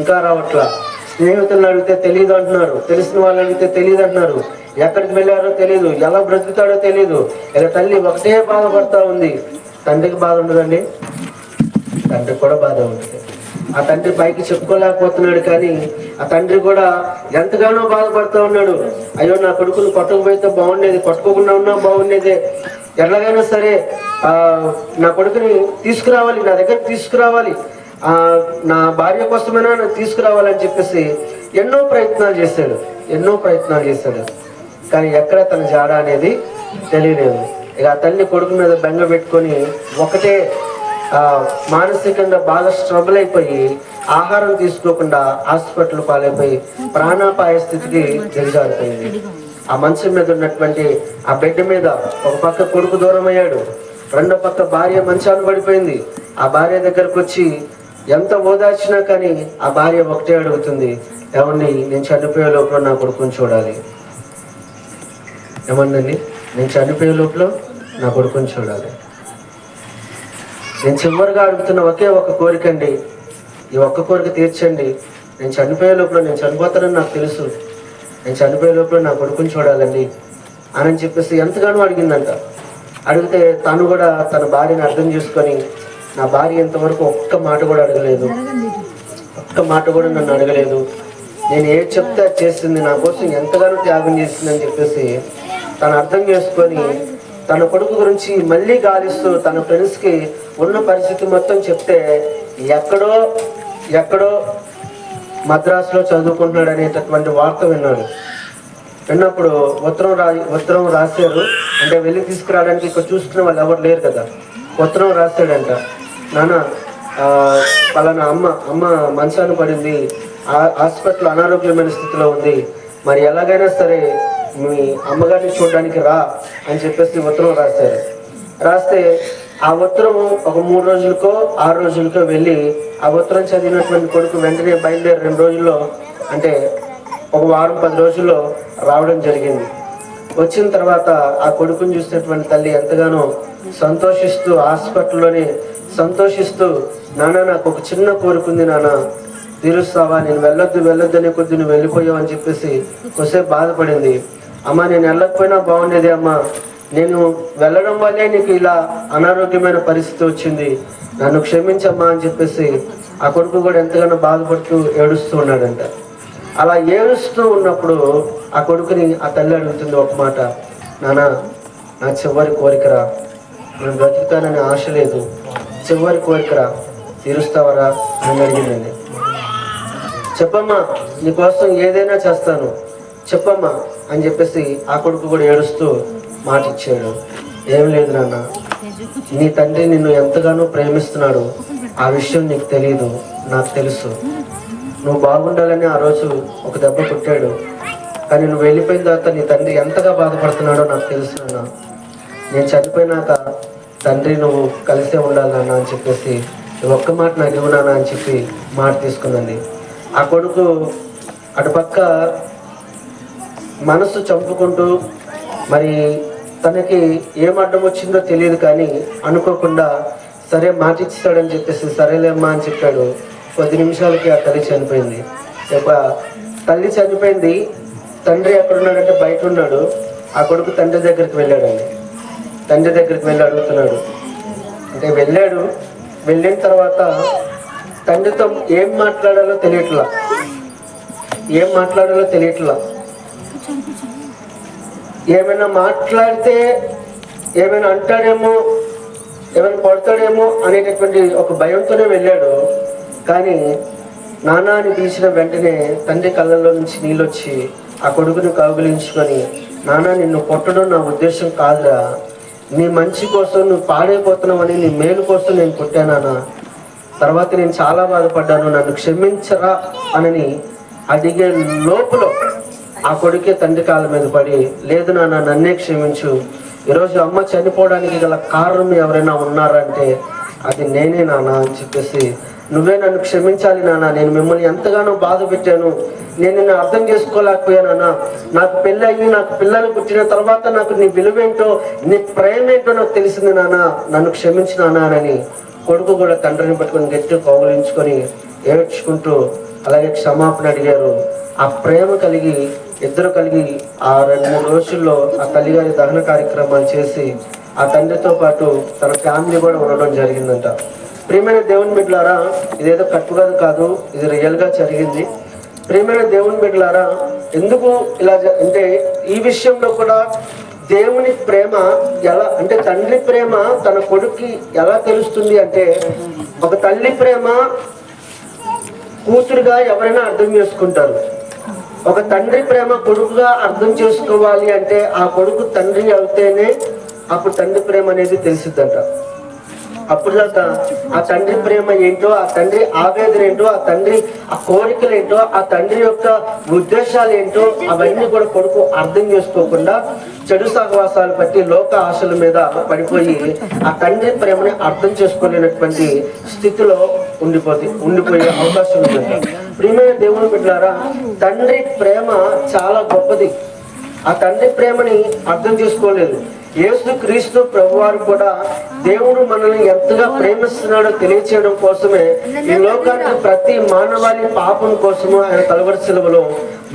ఇంకా రావట్లా. స్నేహితులను అడిగితే తెలియదు అంటున్నారు, తెలిసిన వాళ్ళని అడిగితే తెలియదు అంటున్నారు, ఎక్కడికి వెళ్ళారో తెలియదు, ఎలా బ్రతుకుతాడో తెలియదు. ఇలా తల్లి ఒకటే బాధపడతా ఉంది. తండ్రికి బాధ ఉండదండి? తండ్రికి కూడా బాధ ఉంటుంది. ఆ తండ్రి పైకి చెప్పుకోలేకపోతున్నాడు, కానీ ఆ తండ్రి కూడా ఎంతగానో బాధపడుతూ ఉన్నాడు. అయ్యో నా కొడుకును కొట్టకపోతే బాగుండేది, కొట్టుకోకుండా ఉన్నా బాగుండేదే, ఎలాగైనా సరే నా కొడుకుని తీసుకురావాలి, నా దగ్గర తీసుకురావాలి, నా భార్య కోసమైనా నాకు తీసుకురావాలని చెప్పేసి ఎన్నో ప్రయత్నాలు చేశాడు. కానీ ఎక్కడ తన జాడ అనేది తెలియలేదు. ఇక ఆ తల్లి కొడుకు మీద బెంగ పెట్టుకొని ఒకటే మానసికంగా బాగా స్ట్రబుల్ అయిపోయి ఆహారం తీసుకోకుండా హాస్పిటల్ పాలైపోయి ప్రాణాపాయ స్థితికి దిగజారిపోయింది. ఆ మంచం మీద ఉన్నటువంటి ఆ బెడ్ మీద ఒక పక్క కొడుకు దూరం అయ్యాడు, రెండో పక్క భార్య మంచాన్ని పడిపోయింది. ఆ భార్య దగ్గరకు వచ్చి ఎంత ఓదార్చినా కానీ ఆ భార్య ఒకటే అడుగుతుంది, ఏమండి నేను చనిపోయే లోపల నా కొడుకుని చూడాలి. ఏమందండి, నేను చనిపోయే లోపల నా కొడుకుని చూడాలి. నేను చివరిగా అడుగుతున్న ఒకే ఒక కోరిక అండి, ఈ ఒక్క కోరిక తీర్చండి. నేను చనిపోయే లోపల, నేను చనిపోతానని నాకు తెలుసు, నేను చనిపోయే లోపల నా కొడుకుని చూడాలండి అని చెప్పేసి ఎంతగానో అడిగిందంట. అడిగితే తను కూడా తన భార్యని అర్థం చేసుకొని, నా భార్య ఇంతవరకు ఒక్క మాట కూడా నన్ను అడగలేదు, నేను ఏ చెప్తే చేసింది, నా కోసం ఎంతగానో త్యాగం చేసిందని చెప్పేసి తను అర్థం చేసుకొని తన కొడుకు గురించి మళ్ళీ గాలిస్తూ తన ఫ్రెండ్స్కి ఉన్న పరిస్థితి మొత్తం చెప్తే ఎక్కడో మద్రాసులో చదువుకుంటున్నాడు అనేటటువంటి వార్త విన్నప్పుడు ఉత్తరం రాశారు. అంటే వెళ్ళి తీసుకురావడానికి ఇక్కడ చూసుకునే వాళ్ళు ఎవరు లేరు కదా. ఉత్తరం రాశాడంట, నాన్న పలానా అమ్మ మంచాన్ని పడింది, హాస్పిటల్ అనారోగ్యమైన స్థితిలో ఉంది, మరి ఎలాగైనా సరే మీ అమ్మగారిని చూడడానికి రా అని చెప్పేసి ఉత్తరం రాశారు. రాస్తే ఆ ఉత్తరం ఒక 3 రోజులకో 6 రోజులకో వెళ్ళి ఆ ఉత్తరం చదివినటువంటి కొడుకు వెంటనే బయలుదేరి 2 రోజుల్లో, అంటే ఒక వారం 10 రోజుల్లో రావడం జరిగింది. వచ్చిన తర్వాత ఆ కొడుకుని చూసినటువంటి తల్లి ఎంతగానో సంతోషిస్తూ హాస్పిటల్లోనే సంతోషిస్తూ, నాన్న నాకు ఒక చిన్న కోరుకుంది నాన్న, తీరుస్తావా? నేను వెళ్ళొద్దనే కొద్ది నువ్వు వెళ్ళిపోయావు అని చెప్పేసి కొద్దిసేపు బాధపడింది. అమ్మ నేను వెళ్ళకపోయినా బాగుండేది అమ్మ, నేను వెళ్ళడం వల్లే నీకు ఇలా అనారోగ్యమైన పరిస్థితి వచ్చింది, నన్ను క్షమించమ్మా అని చెప్పేసి ఆ కొడుకు కూడా ఎంతగానో బాధపడుతూ ఏడుస్తూ ఉన్నాడంట. అలా ఏడుస్తూ ఉన్నప్పుడు ఆ కొడుకుని ఆ తల్లి అడుగుతుంది ఒక మాట, నాన్న నా చివరి కోరికరా, నేను బ్రతుకుతానని ఆశ లేదు, చివరి కోరికరా, తీరుస్తావరా అని అడిగిందండి. చెప్పమ్మా నీకోసం ఏదైనా చేస్తాను చెప్పమ్మా అని చెప్పేసి ఆ కొడుకు కూడా ఏడుస్తూ మాట ఇచ్చాడు. ఏం లేదు నాన్న, నీ తండ్రి నిన్ను ఎంతగానో ప్రేమిస్తున్నాడు, ఆ విషయం నీకు తెలియదు, నాకు తెలుసు. నువ్వు బాగుండాలని ఆ రోజు ఒక దెబ్బ కొట్టాడు, కానీ నువ్వు వెళ్ళిపోయిన తర్వాత నీ తండ్రి ఎంతగా బాధపడుతున్నాడో నాకు తెలుసు నాన్న. నేను చనిపోయినాక తండ్రి నువ్వు కలిసే ఉండాలన్నా అని చెప్పేసి ఒక్క మాట నాకు ఇవ్వనానా అని చెప్పి మాట తీసుకుందండి. ఆ కొడుకు అటుపక్క మనసు చంపుకుంటూ, మరి తనకి ఏం అడ్డం వచ్చిందో తెలియదు కానీ అనుకోకుండా సరే మాట ఇస్తాడని చెప్పేసి సరేలేమ్మా అని చెప్పాడు. 10 నిమిషాలకి ఆ తల్లి చనిపోయింది. తల్లి చనిపోయింది, తండ్రి ఎక్కడున్నాడంటే బయట ఉన్నాడు. ఆ కొడుకు తండ్రి దగ్గరికి వెళ్ళాడండి. తండ్రి దగ్గరికి వెళ్ళి అడుగుతున్నాడు. అంటే వెళ్ళిన తర్వాత తండ్రితో ఏం మాట్లాడాలో తెలియట్లా. ఏమైనా మాట్లాడితే ఏమైనా అంటాడేమో, ఏమైనా కొడతాడేమో అనేటటువంటి ఒక భయంతోనే వెళ్ళాడు. కానీ నాన్న అని పిలిచిన వెంటనే తండ్రి కళ్ళల్లో నుంచి నీళ్ళు వచ్చి ఆ కొడుకుని కౌగిలించుకొని, నాన్న నిన్ను కొట్టడం నా ఉద్దేశం కాదురా, నీ మంచి కోసం, నువ్వు పాడైపోతున్నావని నీ మేలు కోసం నేను కొట్టానా, తర్వాత నేను చాలా బాధపడ్డాను, నన్ను క్షమించరా అని అడిగే లోపల ఆ కొడుకే తండ్రి కాళ్ళ మీద పడి, లేదు నాన్న నన్నే క్షమించు, ఈరోజు అమ్మ చనిపోవడానికి గల కారణం ఎవరైనా ఉన్నారంటే అది నేనే నాన్న అని చెప్పేసి, నువ్వే నన్ను క్షమించాలి నాన్న, నేను మిమ్మల్ని ఎంతగానో బాధ పెట్టాను, నేను నిన్ను అర్థం చేసుకోలేకపోయానన్నా, నాకు పెళ్ళి నాకు పిల్లలు పుట్టిన తర్వాత నాకు నీ విలువేంటో, నీ ప్రేమ ఏంటో నాకు తెలిసింది నాన్న, నన్ను క్షమించు నాన్న అని కొడుకు కూడా తండ్రిని పట్టుకొని గట్టి కౌగులించుకొని ఏడ్చుకుంటూ అలాగే క్షమాపణ అడిగారు. ఆ ప్రేమ కలిగి ఇద్దరు కలిగి ఆ 2-3 రోజుల్లో ఆ తల్లిగారి దహన కార్యక్రమాలు చేసి ఆ తండ్రితో పాటు తన ఫ్యామిలీ కూడా ఉండడం జరిగిందంట. ప్రియమైన దేవుని బిడ్డలారా, ఇదేదో కట్టుకథ కాదు, ఇది రియల్గా జరిగింది. ప్రియమైన దేవుని బిడ్డలారా, ఎందుకు ఇలా అంటే ఈ విషయంలో కూడా దేవుని ప్రేమ ఎలా అంటే తండ్రి ప్రేమ తన కొడుక్కి ఎలా తెలుస్తుంది అంటే, ఒక తల్లి ప్రేమ కూతురుగా ఎవరైనా అర్థం చేసుకుంటారు. ఒక తండ్రి ప్రేమ కొడుకుగా అర్థం చేసుకోవాలి అంటే ఆ కొడుకు తండ్రి అవుతేనే అప్పుడు తండ్రి ప్రేమ అనేది తెలిసిద్దంట. అప్పుడు దాకా ఆ తండ్రి ప్రేమ ఏంటో, ఆ తండ్రి ఆవేదన ఏంటో, ఆ తండ్రి ఆ కోరికలు ఏంటో, ఆ తండ్రి యొక్క ఉద్దేశాలు ఏంటో అవన్నీ కూడా కొడుకు అర్థం చేసుకోకుండా చెడు సహవాసాలు బట్టి లోక ఆశల మీద పడిపోయి ఆ తండ్రి ప్రేమని అర్థం చేసుకోలేనటువంటి స్థితిలో ఉండిపోయే అవకాశం ఉందంట. ప్రియమైన దేవుని బిడ్డలారా, తండ్రి ప్రేమ చాలా గొప్పది. ఆ తండ్రి ప్రేమని అర్థం చేసుకోలేదు. యేసు క్రీస్తు ప్రభువారు కూడా దేవుడు మనల్ని ఎంతగా ప్రేమిస్తున్నాడో తెలియచేయడం కోసమే ఈ లోకానికి ప్రతి మానవాళి పాపం కోసము ఆయన కలువరి శిలువలో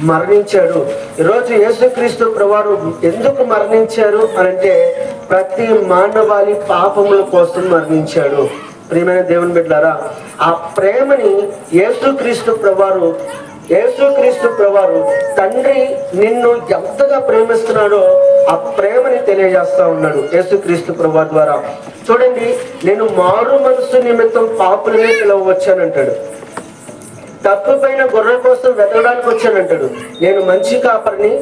మరణించాడు. ఈరోజు యేసు క్రీస్తు ప్రభువారు ఎందుకు మరణించారు అనంటే ప్రతి మానవాళి పాపముల కోసం మరణించాడు. ప్రియమైన దేవుని బిడ్డలారా, ఆ ప్రేమని యేసుక్రీస్తు ప్రభువారు తండ్రి నిన్ను ఎంతగా ప్రేమిస్తున్నాడో ఆ ప్రేమని తెలియజేస్తా ఉన్నాడు యేసుక్రీస్తు ప్రభువారి ద్వారా. చూడండి, నేను మారు మనసు నిమిత్తం పాపులనే పిలవచ్చానంటాడు. తప్పిపోయిన గొర్రెల కోసం వెతకడానికి వచ్చానంటాడు. నేను మంచి కాపరిని,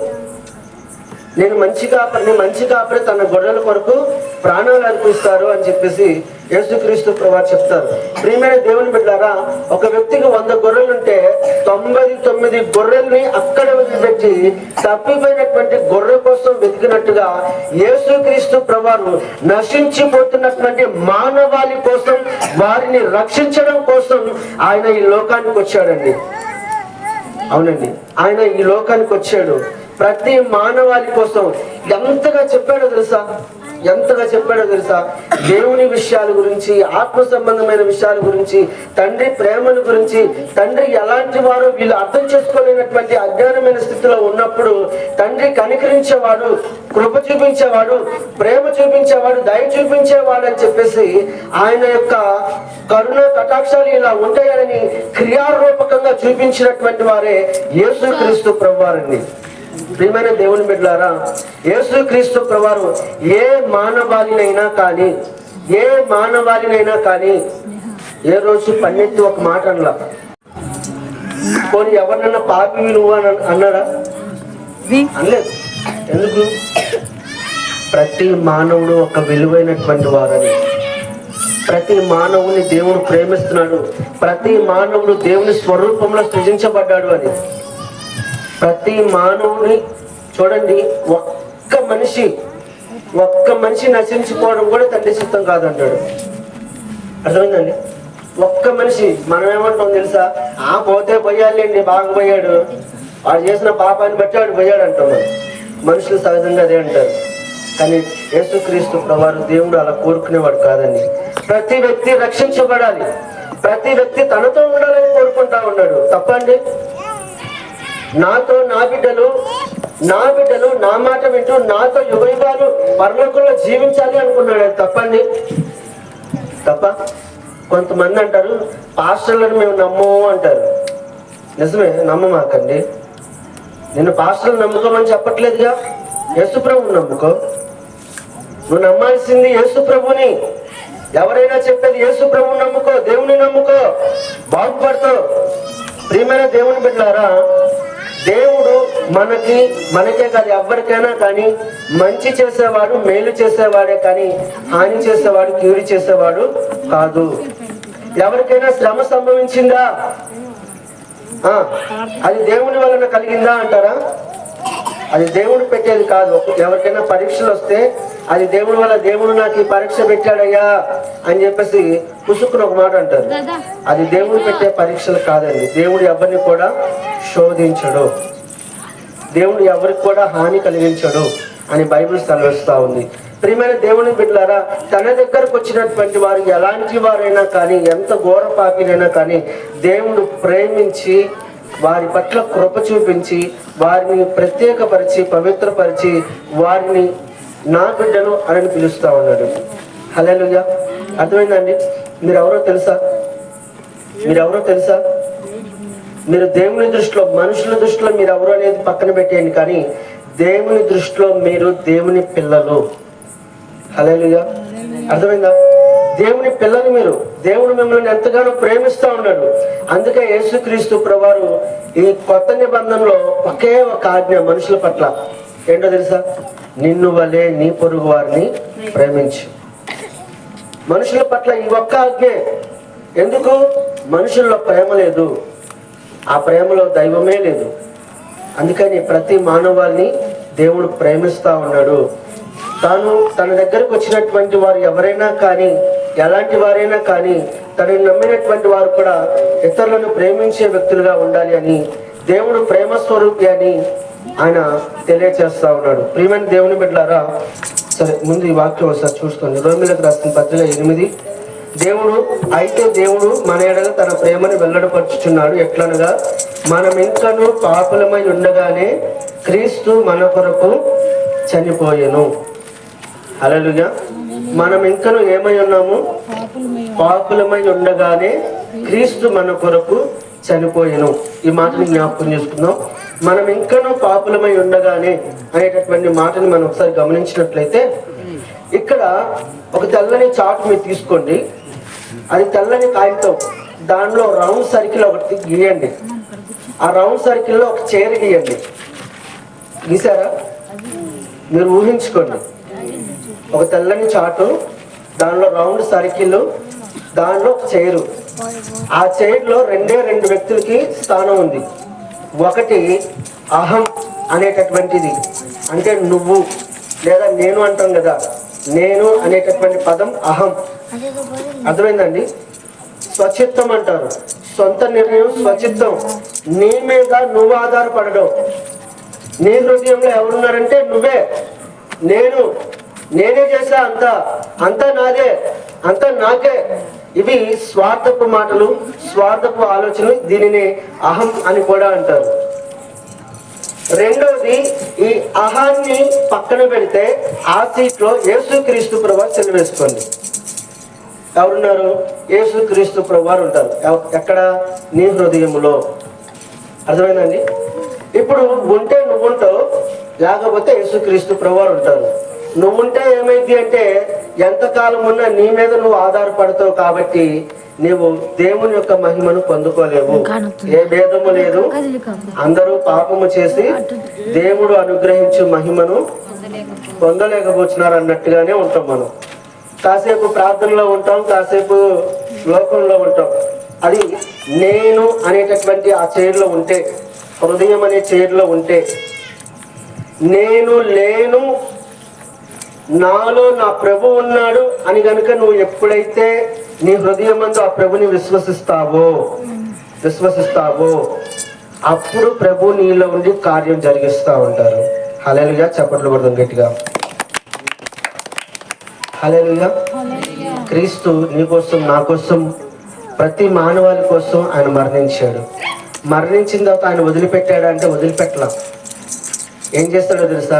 మంచి కాపరి తన గొర్రెల కొరకు ప్రాణాలు అర్పిస్తారు అని చెప్పేసి యేసుక్రీస్తు ప్రభువారు చెప్తారు. ప్రియమైన దేవుని బిడ్డలారా, ఒక వ్యక్తికి 100 గొర్రెలు ఉంటే 99 గొర్రెల్ని అక్కడ వదిలిపెట్టి తప్పిపోయినటువంటి గొర్రె కోసం వెతికినట్టుగా యేసుక్రీస్తు ప్రభువారు నశించిపోతున్నటువంటి మానవాళి కోసం, వారిని రక్షించడం కోసం ఆయన ఈ లోకానికి వచ్చాడండి. అవునండి, ఆయన ఈ లోకానికి వచ్చాడు ప్రతి మానవాళి కోసం. ఎంతగా చెప్పాడో తెలుసా? దేవుని విషయాల గురించి, ఆత్మ సంబంధమైన విషయాల గురించి, తండ్రి ప్రేమను గురించి, తండ్రి ఎలాంటి వారో వీళ్ళు అర్థం చేసుకోలేనటువంటి అజ్ఞానమైన స్థితిలో ఉన్నప్పుడు తండ్రి కనికరించేవాడు, కృప చూపించేవాడు, ప్రేమ చూపించేవాడు, దయ చూపించేవాడు అని చెప్పేసి ఆయన యొక్క కరుణ కటాక్షాలు ఇలా ఉంటాయని క్రియారూపకంగా చూపించినటువంటి వారే యేసుక్రీస్తు ప్రభువారండి. ప్రియమైన దేవుని బిడ్డలారా, యేసుక్రీస్తు ప్రభువారు ఏ మానవాళినైనా కానీ ఏ రోజు పన్నెత్తి ఒక మాట అనలా. పోనీ ఎవరినన్నా పాపి నువ్వు అని అన్నాడా? అనలేదు. ఎందుకు? ప్రతి మానవుడు ఒక విలువైనటువంటి వారని, ప్రతి మానవుని దేవుడు ప్రేమిస్తున్నాడు, ప్రతి మానవుడు దేవుని స్వరూపంలో సృజించబడ్డాడు అని. ప్రతి మానవుని చూడండి, ఒక్క మనిషి నశించిపోవడం కూడా తండ్రి చిత్తం కాదంటాడు. అర్థమైందండి? ఒక్క మనిషి. మనం ఏమంటాం తెలుసా? పోతే పోయాలండి, బాగా పోయాడు, వాడు చేసిన పాపాన్ని బట్టి వాడు పోయాడు అంటాం. మనుషులు సహజంగా అదే అంటారు. కానీ యేసుక్రీస్తు ప్రభువారు దేవుడు అలా కోరుకునేవాడు కాదండి. ప్రతి వ్యక్తి రక్షించబడాలి, ప్రతి వ్యక్తి తనతో ఉండాలని కోరుకుంటా ఉన్నాడు. తప్పండి? నాతో నా బిడ్డలు నా మాట వింటూ నాతో యుగయుగాలు పరలోకంలో జీవించాలి అనుకున్నాడు. తప్పండి? తప్ప? కొంతమంది అంటారు పాస్టర్లను మేము నమ్మము అంటారు. నిజమే, నమ్మమాకండి. నిన్ను పాస్టర్లు నమ్ముకోమని చెప్పట్లేదుగా. యేసు ప్రభువుని నమ్ముకో. నువ్వు నమ్మాల్సింది యేసు ప్రభుని. ఎవరైనా చెప్పేది యేసు ప్రభువుని నమ్ముకో, దేవుని నమ్ముకో, బాగుపడతావు. ప్రియమైన దేవుని బిడ్డలారా, దేవుడు మనకే కాదు ఎవరికైనా కానీ మంచి చేసేవాడు, మేలు చేసేవాడే కానీ హాని చేసేవాడు, కీడు చేసేవాడు కాదు. ఎవరికైనా శ్రమ సంభవించిందా? అది దేవుని వలన కలిగిందా అంటారా? అది దేవుడు పెట్టేది కాదు. ఎవరికైనా పరీక్షలు వస్తే అది దేవుడి వల్ల, దేవుడు నాకు ఈ పరీక్ష పెట్టాడయ్యా అని చెప్పేసి పుసుకుని ఒక మాట అంటారు. అది దేవుడు పెట్టే పరీక్షలు కాదండి. దేవుడు ఎవరిని కూడా శోధించడు, దేవుడు ఎవరికి కూడా హాని కలిగించడు అని బైబిల్ సెలవిస్తా ఉంది. ప్రియమైన దేవుని బిడ్డలారా, తన దగ్గరకు వచ్చినటువంటి వారు ఎలాంటి వారైనా కానీ, ఎంత ఘోర పాపినైనా కానీ దేవుడు ప్రేమించి వారి పట్ల కృప చూపించి వారిని ప్రత్యేకపరిచి పవిత్రపరిచి వారిని నా బిడ్డలు అని పిలుస్తా ఉన్నాడు. హల్లెలూయా. అర్థమైందండి? మీరెవరో తెలుసా? మీరు దేవుని దృష్టిలో, మనుషుల దృష్టిలో మీరు ఎవరు అనేది పక్కన పెట్టేయండి, కానీ దేవుని దృష్టిలో మీరు దేవుని పిల్లలు. హల్లెలూయా. అర్థమైందా? దేవుని పిల్లలు మీరు. దేవుడు మిమ్మల్ని ఎంతగానో ప్రేమిస్తా ఉన్నాడు. అందుకే యేసుక్రీస్తు ప్రభువారు ఈ కొత్త నిబంధనలో ఒకే ఒక ఆజ్ఞ మనుషుల పట్ల. ఏంటో తెలుసా? నిన్ను వలె నీ పొరుగు వారిని ప్రేమించు. మనుషుల పట్ల ఈ ఒక్క ఆజ్ఞే. ఎందుకు? మనుషుల్లో ప్రేమ లేదు, ఆ ప్రేమలో దైవమే లేదు. అందుకని ప్రతి మానవాల్ని దేవుడు ప్రేమిస్తా ఉన్నాడు. తాను తన దగ్గరకు వచ్చినటువంటి వారు ఎవరైనా కానీ, ఎలాంటి వారైనా కానీ, తనని నమ్మినటువంటి వారు కూడా ఇతరులను ప్రేమించే వ్యక్తులుగా ఉండాలి అని దేవుడు ప్రేమ స్వరూపి అని ఆయన తెలియచేస్తా ఉన్నాడు. ప్రియమైన దేవుని బిడ్డలారా, సరే ముందు ఈ వాక్యం ఒకసారి చూసుకోండి. రోమిలకు రాసిన పత్రిక 8. దేవుడు మన ఎడల తన ప్రేమను వెల్లడిపరుచుచున్నాడు. ఎట్లనగా మనం ఇంకను పాపులమై ఉండగానే క్రీస్తు మన కొరకు చనిపోయెను. హల్లెలూయా. మనం ఇంకను ఏమై ఉన్నాము? పాపులమై ఉండగానే క్రీస్తు మన కొరకు చనిపోయెను. ఈ మాటని జ్ఞాపకం చేసుకుందాం. మనం ఇంకను పాపులమై ఉండగానే అనేటటువంటి మాటని మనం ఒకసారి గమనించినట్లయితే, ఇక్కడ ఒక తెల్లని చార్ట్ మీరు తీసుకోండి. అది తెల్లని కాగితం, దానిలో రౌండ్ సర్కిల్ ఒకటి గీయండి. ఆ రౌండ్ సర్కిల్లో ఒక చైర్ గీయండి. గీసారా? మీరు ఊహించుకోండి. ఒక తెల్లని చాటు, దానిలో రౌండ్ సర్కిల్, దానిలో ఒక చైరు. ఆ చైర్లో రెండు వ్యక్తులకి స్థానం ఉంది. ఒకటి అహం అనేటటువంటిది, అంటే నువ్వు లేదా నేను అంటాం కదా, నేను అనేటటువంటి పదం అహం. అర్థమైందండి? స్వచిత్తం అంటారు, సొంత నిర్ణయం, స్వచిత్తం. నీ మీద నువ్వు ఆధారపడడం. నీ హృదయంలో ఎవరున్నారంటే నువ్వే. నేనే చేసా, అంతా నాదే, అంతా నాకే. ఇవి స్వార్థపు మాటలు, స్వార్థపు ఆలోచనలు. దీనిని అహం అని కూడా అంటారు. రెండవది, ఈ అహాన్ని పక్కన పెడితే ఆ సీట్లో యేసుక్రీస్తు ప్రభువారు సెలవేసుకోండి. ఎవరున్నారు? యేసుక్రీస్తు ప్రభువారు ఉంటారు. ఎక్కడ? నీ హృదయంలో. అర్థమైందండి? ఇప్పుడు ఉంటే నువ్వుంటావు, లేకపోతే యేసుక్రీస్తు ప్రభువారు ఉంటారు. నువ్వుంటే ఏమైంది అంటే, ఎంతకాలం ఉన్నా నీ మీద నువ్వు ఆధారపడతావు కాబట్టి నీవు దేవుని యొక్క మహిమను పొందుకోలేవు. ఏ భేదము లేదు, అందరూ పాపము చేసి దేవుడు అనుగ్రహించే మహిమను పొందలేకపోతున్నారు అన్నట్టుగానే ఉంటాం మనం. కాసేపు ప్రార్థనలో ఉంటాం, కాసేపు లోకంలో ఉంటాం. అది నేను అనేటటువంటి ఆ చైర్లో ఉంటే, హృదయం అనే చైర్లో ఉంటే, నేను లేను, నాలో నా ప్రభు ఉన్నాడు అని గనుక నువ్వు ఎప్పుడైతే నీ హృదయమందు ఆ ప్రభుని విశ్వసిస్తావో అప్పుడు ప్రభు నీలో ఉండి కార్యం జరిగిస్తూ ఉంటారు. హల్లెలూయా. చప్పట్లు కొడదాం గట్టిగా. హల్లెలూయా. క్రీస్తు నీ కోసం, నా కోసం, ప్రతి మానవాళి కోసం ఆయన మరణించాడు. మరణించిన తర్వాత ఆయన వదిలిపెట్టాడు అంటే వదిలిపెట్టలా. ఏం చేస్తాడో తెలుసా?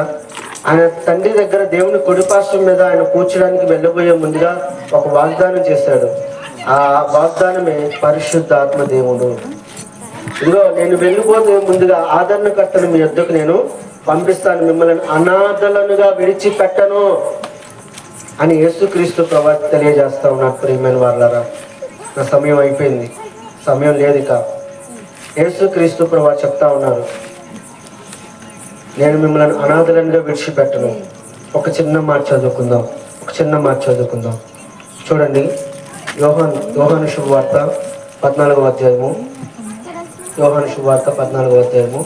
ఆయన తండ్రి దగ్గర దేవుని కుడిపార్శ్వం మీద ఆయన కూర్చోడానికి వెళ్ళబోయే ముందుగా ఒక వాగ్దానం చేశాడు. ఆ వాగ్దానమే పరిశుద్ధాత్మ దేవుడు. ఇదిగో నేను వెళ్ళిపోతే ముందుగా ఆదరణకర్తను మీ యొద్దకు నేను పంపిస్తాను, మిమ్మల్ని అనాథలనుగా విడిచిపెట్టను అని యేసుక్రీస్తు ప్రభువు తెలియజేస్తా ఉన్నాడు. ప్రియమైన వారలారా, నా సమయం అయిపోయింది, సమయం లేదు ఇక. యేసుక్రీస్తు ప్రభువు చెప్తా ఉన్నారు, నేను మిమ్మల్ని అనాథలంగా విడిచిపెట్టను. ఒక చిన్న మాట చదువుకుందాం. చూడండి, యోహాను శుభవార్త 14వ అధ్యాయము. యోహాను శుభవార్త 14వ అధ్యాయము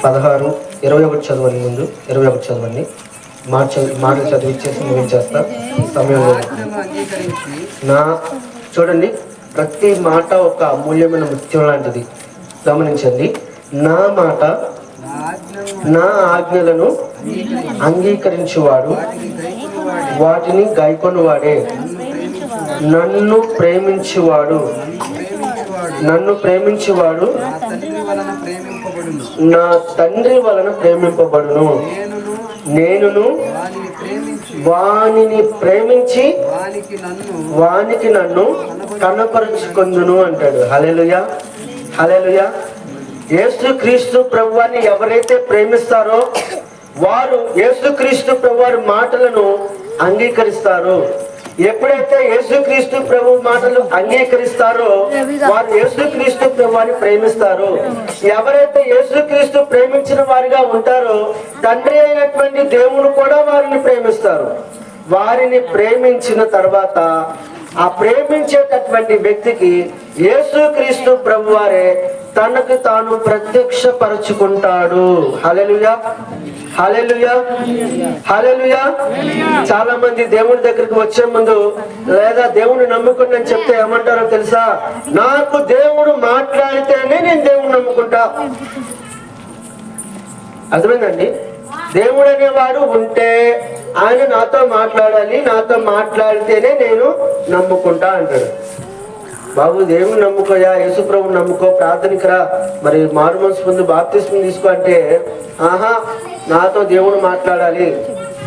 16, 21 చదవండి. ముందు 21 చదవండి. మాటలు చదివిచ్చేసి ముగించేస్తా, సమయం లేదు. చూడండి, ప్రతి మాట ఒక అమూల్యమైన ముత్యం లాంటిది. గమనించండి. నా మాట నా ఆజ్ఞలను అంగీకరించువాడు వాటిని గైకొనువాడే. నన్ను ప్రేమించువాడు నా తండ్రి వలన ప్రేమింపబడును. నేనును వానిని ప్రేమించి వానికి నన్ను కనపరుచుకొందును అంటాడు. హల్లెలూయా, హల్లెలూయా. యేసుక్రీస్తు ప్రభువాన్ని ఎవరైతే ప్రేమిస్తారో వారు యేసుక్రీస్తు ప్రభువారి మాటలను అంగీకరిస్తారు. ఎప్పుడైతే యేసుక్రీస్తు ప్రభు మాటలు అంగీకరిస్తారో వారు యేసుక్రీస్తు ప్రభువాన్ని ప్రేమిస్తారు. ఎవరైతే యేసుక్రీస్తు ప్రేమించిన వారిగా ఉంటారో తండ్రి అయినటువంటి దేవుడు కూడా వారిని ప్రేమిస్తారు. వారిని ప్రేమించిన తర్వాత ఆ ప్రేమించేటటువంటి వ్యక్తికి యేసుక్రీస్తు ప్రభువారే తనకు తాను ప్రత్యక్షపరచుకుంటాడు. హల్లెలూయా, హల్లెలూయా, హల్లెలూయా. చాలా మంది దేవుడి దగ్గరికి వచ్చే ముందు లేదా దేవుడిని నమ్ముకుని అని చెప్తే ఏమంటారో తెలుసా? నాకు దేవుడు మాట్లాడితేనే నేను దేవుడిని నమ్ముకుంటా. అర్థమైందండి? దేవుడు అనేవాడు ఉంటే ఆయన నాతో మాట్లాడాలి, నాతో మాట్లాడితేనే నేను నమ్ముకుంటా అంటాడు. బాబు దేవుని నమ్ముకోయా, యేసుప్రభుని నమ్ముకో, ప్రార్థనకి రా, మరి మారు మనసు ముందు బాప్తిస్మం తీసుకో అంటే ఆహా నాతో దేవుడు మాట్లాడాలి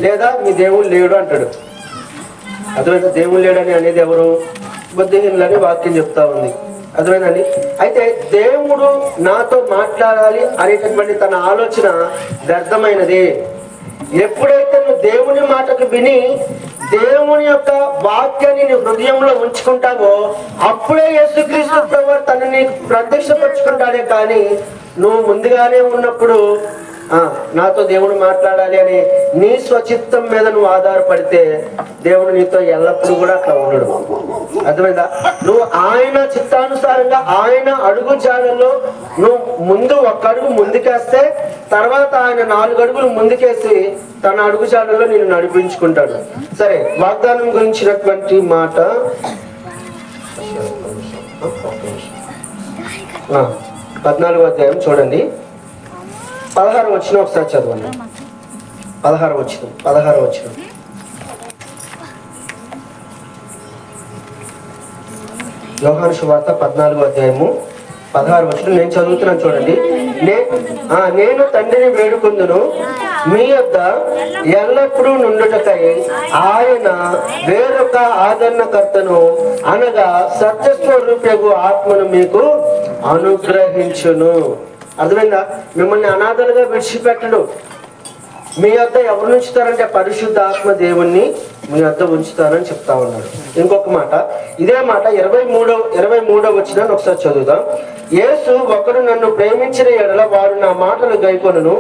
లేదా మీ దేవుడు లేడు అంటాడు. అర్థమైనా? దేవుడు లేడని అనేది ఎవరు? బుద్ధిహీనులని వాక్యం చెప్తా ఉంది. అర్థమైందండి? అయితే దేవుడు నాతో మాట్లాడాలి అనేటటువంటి తన ఆలోచన వ్యర్థమైనది. ఎప్పుడైతే నువ్వు దేవుని మాటకు విని దేవుని యొక్క వాక్యాన్ని నీ హృదయంలో ఉంచుకుంటావో అప్పుడే యేసుక్రీస్తు ప్రభువు తనని ప్రత్యక్షపరుచుకుంటాడే. కానీ నువ్వు ముందుగానే ఉన్నప్పుడు నాతో దేవుడు మాట్లాడాలి అని నీ స్వచిత్తం మీద నువ్వు ఆధారపడితే దేవుడు నీతో ఎల్లప్పుడూ కూడా అట్లా ఉండడు. అర్థమైందా? నువ్వు ఆయన చిత్తానుసారంగా ఆయన అడుగు జాడల్లో నువ్వు ముందు ఒక అడుగు ముందుకేస్తే తర్వాత ఆయన 4 అడుగులు ముందుకేసి తన అడుగు జాడల్లో నేను నడిపించుకుంటాడు. సరే, వాగ్దానం గురించినటువంటి మాట 14వ అధ్యాయం చూడండి, 16వ వచనం ఒకసారి చదవండి. 16వ వచనం యోహాను సువార్త 14వ అధ్యాయము 16వ వచనం నేను చదువుతున్నాను చూడండి. నేను తండ్రిని వేడుకుందును మీ యొద్ద ఎల్లప్పుడూ నుండుటకై ఆయన వేరొక ఆదరణకర్తను అనగా సత్యస్వరూపగు ఆత్మను మీకు అనుగ్రహించును. అర్థమైందా? మిమ్మల్ని అనాథలుగా విడిచిపెట్టడు. మీ వద్ద ఎవరు ఉంచుతారంటే పరిశుద్ధ ఆత్మ దేవుణ్ణి మీ వద్ద ఉంచుతారని చెప్తా ఉన్నాడు. ఇంకొక మాట, ఇదే మాట 23వ వచనాన్ని ఒకసారి చదువుదాం. యేసు ఒకడు నన్ను ప్రేమించిన ఎడల వారు నా మాటలు గైకొనును,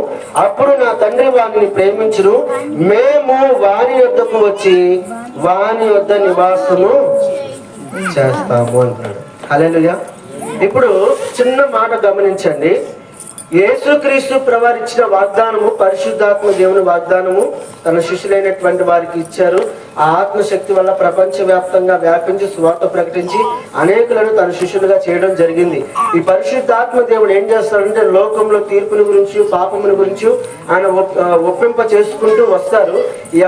అప్పుడు నా తండ్రి వారిని ప్రేమించును, మేము వారి యొద్దకు వచ్చి వాని యొద్ద నివాసము చేస్తాము అంటున్నాడు. హల్లెలూయా. ఇప్పుడు చిన్న మాట గమనించండి. యేసుక్రీస్తు ప్రభువారు ఇచ్చిన వాగ్దానము, పరిశుద్ధాత్మ దేవుని వాగ్దానము తన శిష్యులైనటువంటి వారికి ఇచ్చారు. ఆ ఆత్మశక్తి వల్ల ప్రపంచ వ్యాప్తంగా వ్యాపించి సువార్త ప్రకటించి అనేకులను తన శిష్యులుగా చేయడం జరిగింది. ఈ పరిశుద్ధాత్మ దేవుడు ఏం చేస్తాడంటే లోకంలో తీర్పుని గురించి పాపముని గురించి ఆయన ఒప్పింప చేసుకుంటూ వస్తారు.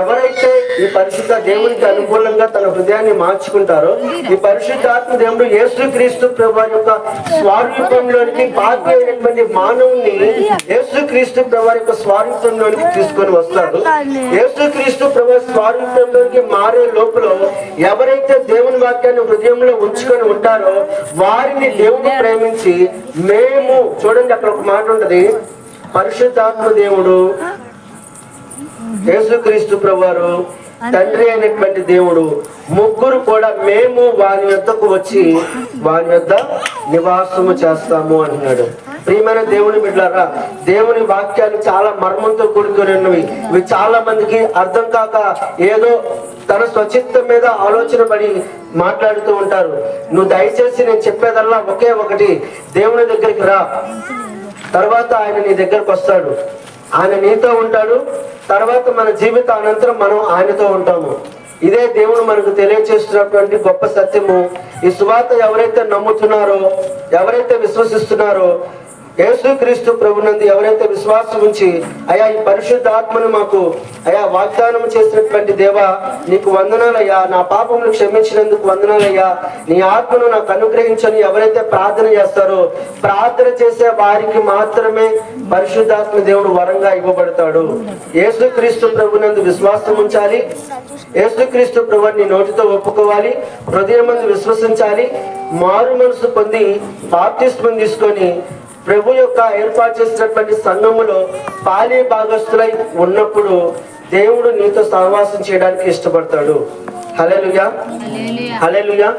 ఎవరైతే ఈ పరిశుద్ధ దేవునికి అనుకూలంగా తన హృదయాన్ని మార్చుకుంటారో ఈ పరిశుద్ధాత్మ దేవుడు యేసుక్రీస్తు ప్రభువారి యొక్క స్వారూపంలోనికి పాపి అయినటువంటి మానవుని యేసుక్రీస్తు ప్రభువారి యొక్క స్వారూపంలోనికి తీసుకొని వస్తాడు. యేసుక్రీస్తు ప్రభువారి స్వారూపంలోనికి మారే లోపల ఎవరైతే దేవుని వాక్యాన్ని హృదయంలో ఉంచుకొని ఉంటారో వారిని దేవుడు ప్రేమించి మేము, చూడండి అక్కడ ఒక మాట ఉంటది, పరిశుద్ధాత్మ దేవుడు, యేసుక్రీస్తు ప్రభువారు, తండ్రి అయినటువంటి దేవుడు, ముగ్గురు కూడా మేము వాని యొద్దకు వచ్చి వాని యొద్ద నివాసము చేస్తాము అంటున్నాడు. ప్రియమైన దేవుని బిడ్డలారా, దేవుని వాక్యాలు చాలా మర్మంతో కూడుకొని ఉన్నవి. ఇవి చాలా మందికి అర్థం కాక ఏదో తన స్వచిత్తం మీద ఆలోచన పడి మాట్లాడుతూ ఉంటారు. నువ్వు దయచేసి నేను చెప్పేదల్లా ఒకే ఒకటి, దేవుని దగ్గరికి రా, తర్వాత ఆయన నీ దగ్గరకు వస్తాడు, ఆయన నీతో ఉంటాడు, తర్వాత మన జీవిత అనంతరం మనం ఆయనతో ఉంటాము. ఇదే దేవుడు మనకు తెలియచేస్తున్నటువంటి గొప్ప సత్యము. ఈ సువార్త ఎవరైతే నమ్ముతున్నారో, ఎవరైతే విశ్వసిస్తున్నారో, యేసుక్రీస్తు ప్రభునందు ఎవరైతే విశ్వాసం ఉంచి అయా ఈ పరిశుద్ధాత్మను మాకు అయా వాగ్దానం చేసినటువంటి దేవా నీకు వందనాలయ్యా, నా పాపములు క్షమించినందుకు వందనాలయ్యా, నీ ఆత్మను నాకు అనుగ్రహించని ఎవరైతే ప్రార్థన చేస్తారో ప్రార్థన చేసే వారికి మాత్రమే పరిశుద్ధాత్మ దేవుడు వరంగా ఇవ్వబడతాడు. యేసుక్రీస్తు ప్రభునందు విశ్వాసం ఉంచాలి, యేసుక్రీస్తు ప్రభుని నోటితో ఒప్పుకోవాలి, హృదయమందు విశ్వసించాలి, మారు మనసు పొంది బాప్తిస్మం తీసుకొని ప్రభు యొక్క ఏర్పాటు చేసినటువంటి సంఘములో పాలి భాగస్థులై ఉన్నప్పుడు దేవుడు నీతో సహవాసం చేయడానికి ఇష్టపడతాడు. హల్లెలూయా, హల్లెలూయా.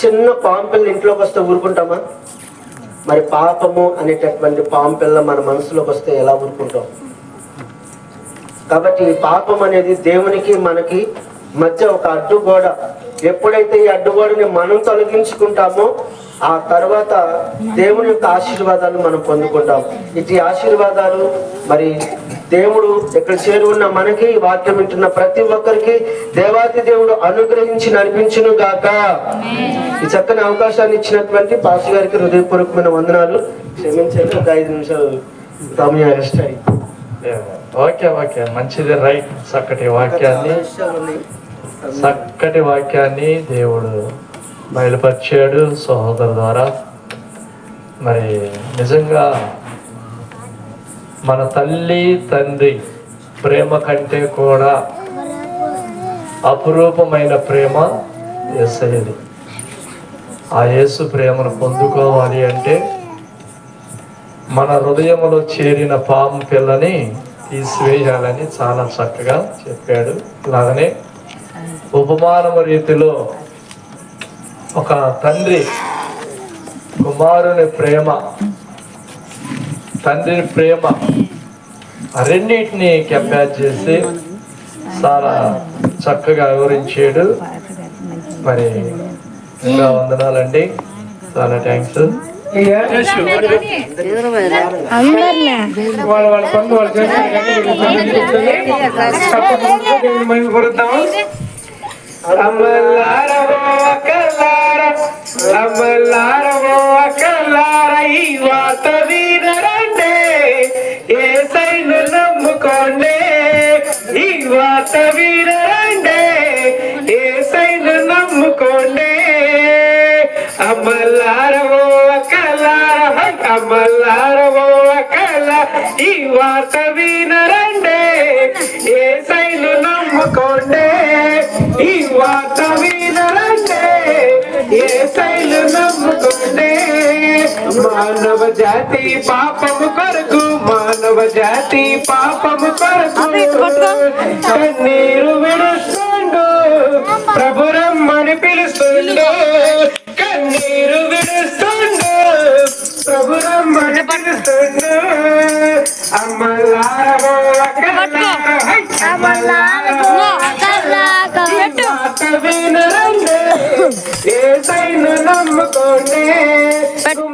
చిన్న పాము పిల్ల ఇంట్లోకి వస్తే ఊరుకుంటామా? మరి పాపము అనేటటువంటి పాము పిల్ల మన మనసులోకి వస్తే ఎలా ఊరుకుంటాం? కాబట్టి పాపం అనేది దేవునికి మనకి మధ్య ఒక అడ్డుగోడ. ఎప్పుడైతే ఈ అడ్డుగోడని మనం తొలగించుకుంటామో ఆ తర్వాత దేవుని యొక్క ఆశీర్వాదాలు మనం పొందుకుంటాం. ఇటు ఆశీర్వాదాలు మరి దేవుడు ఇక్కడ చేరి ఉన్న మనకి, వాక్యం వింటున్న ప్రతి ఒక్కరికి దేవాది దేవుడు అనుగ్రహించి నడిపించును గాక. ఈ చక్కని అవకాశాన్ని ఇచ్చినటువంటి పాస్ గారికి హృదయపూర్వకమైన వందనాలు. క్షమించండి, ఒక 5 నిమిషాలు సమయం అరెస్ట్ అయ్యి. ఓకే ఓకే, మంచిది, రైట్. చక్కటి వాక్యాన్ని దేవుడు బయలుపరిచాడు సహోదరు ద్వారా. మరి నిజంగా మన తల్లి తండ్రి ప్రేమ కంటే కూడా అపురూపమైన ప్రేమ యేసయ్యది. ఆ యేసు ప్రేమను పొందుకోవాలి అంటే మన హృదయంలో చేరిన పాము పిల్లని తీసివేయాలని చాలా చక్కగా చెప్పాడు. అలాగనే ఉపమానము రీతిలో ఒక తండ్రి కుమారుని ప్రేమ, తండ్రి ప్రేమ, రెండింటిని కంపేర్ చేసి చాలా చక్కగా వివరించాడు. మరి ఇంకా వందనాలండి, చాలా థ్యాంక్స్. వాళ్ళ పనులు వాళ్ళు చేస్తారు కానీ అమలారవో అకలార ఈ వాత వీరండే యేసయ్యను నమ్ముకోండి, ఈ వాత వీరండే యేసయ్యను నమ్ముకోండి. అమలారవో అకలార ఈ వాత వీరండే యేసయ్యను నమ్ముకోండి, ఈ వాత వీరండే యేసయ్యను నమ్ముకోండి. మానవ జాతి పాపము కొరకు, మానవ జాతి పాపము కొరకు కన్నీరు విడుస్తుండు, ప్రభు రమ్మని పిలుస్తుండు, కన్నీరు విడుస్తుండు, ప్రభు రమ్మని పిలుస్తుండు. అమ్మలారవో యేసయ్యను నమ్ముకోండి.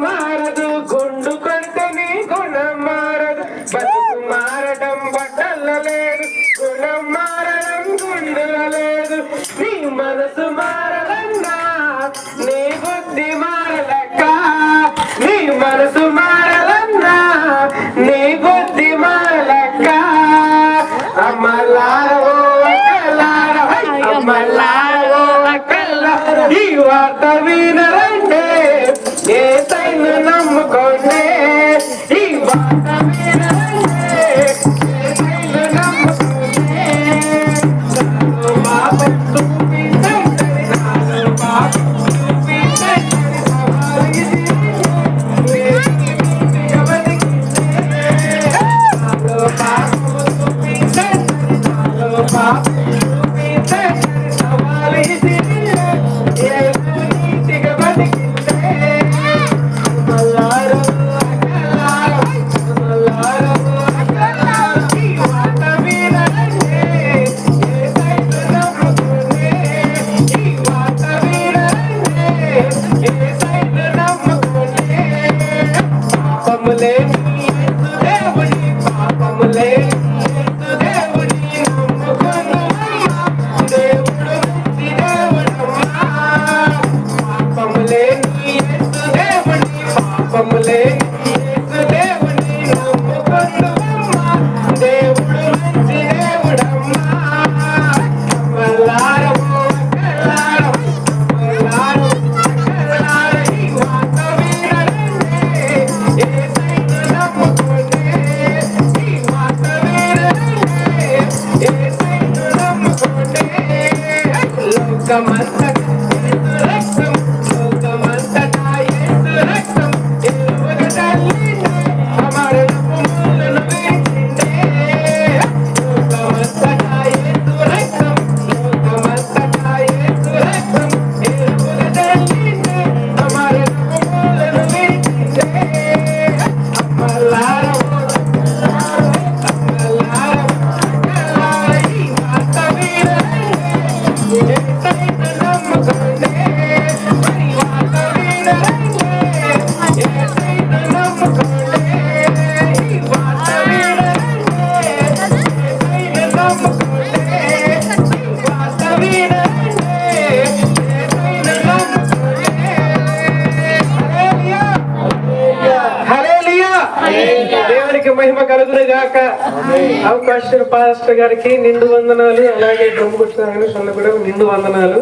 మారదు గుండు కొంటని గుణం మారదు, బతుకు మారడం బట్టల లేదు, గుణం మారడం గుండుల లేదు. నీ మనసు మారలన్నా నీ బుద్ధి మారలక్క, నీ మనసు మారలన్నా నీ బుద్ధి మారలక్క. అమ్మలారవో అమ్మలారవో ఈ వార్త వినరండే యేసయ్యను నమ్ముకోండి, ఈ వార్త వినరండే యేసయ్యను నమ్ముకోండి. నాలో పాపం చూపించండి, నాలో పాపం చూపించండి, నాలో పాపం చూపించండి, నాలో పాపం చూపించండి. అమలారవో దేవునికి మహిమ కలుగును గాక. అవకాశం పాస్టర్ గారికి నిండు వందనాలు, అలాగే డ్రమ్ కొట్టిన కూడా నిండు వందనాలు.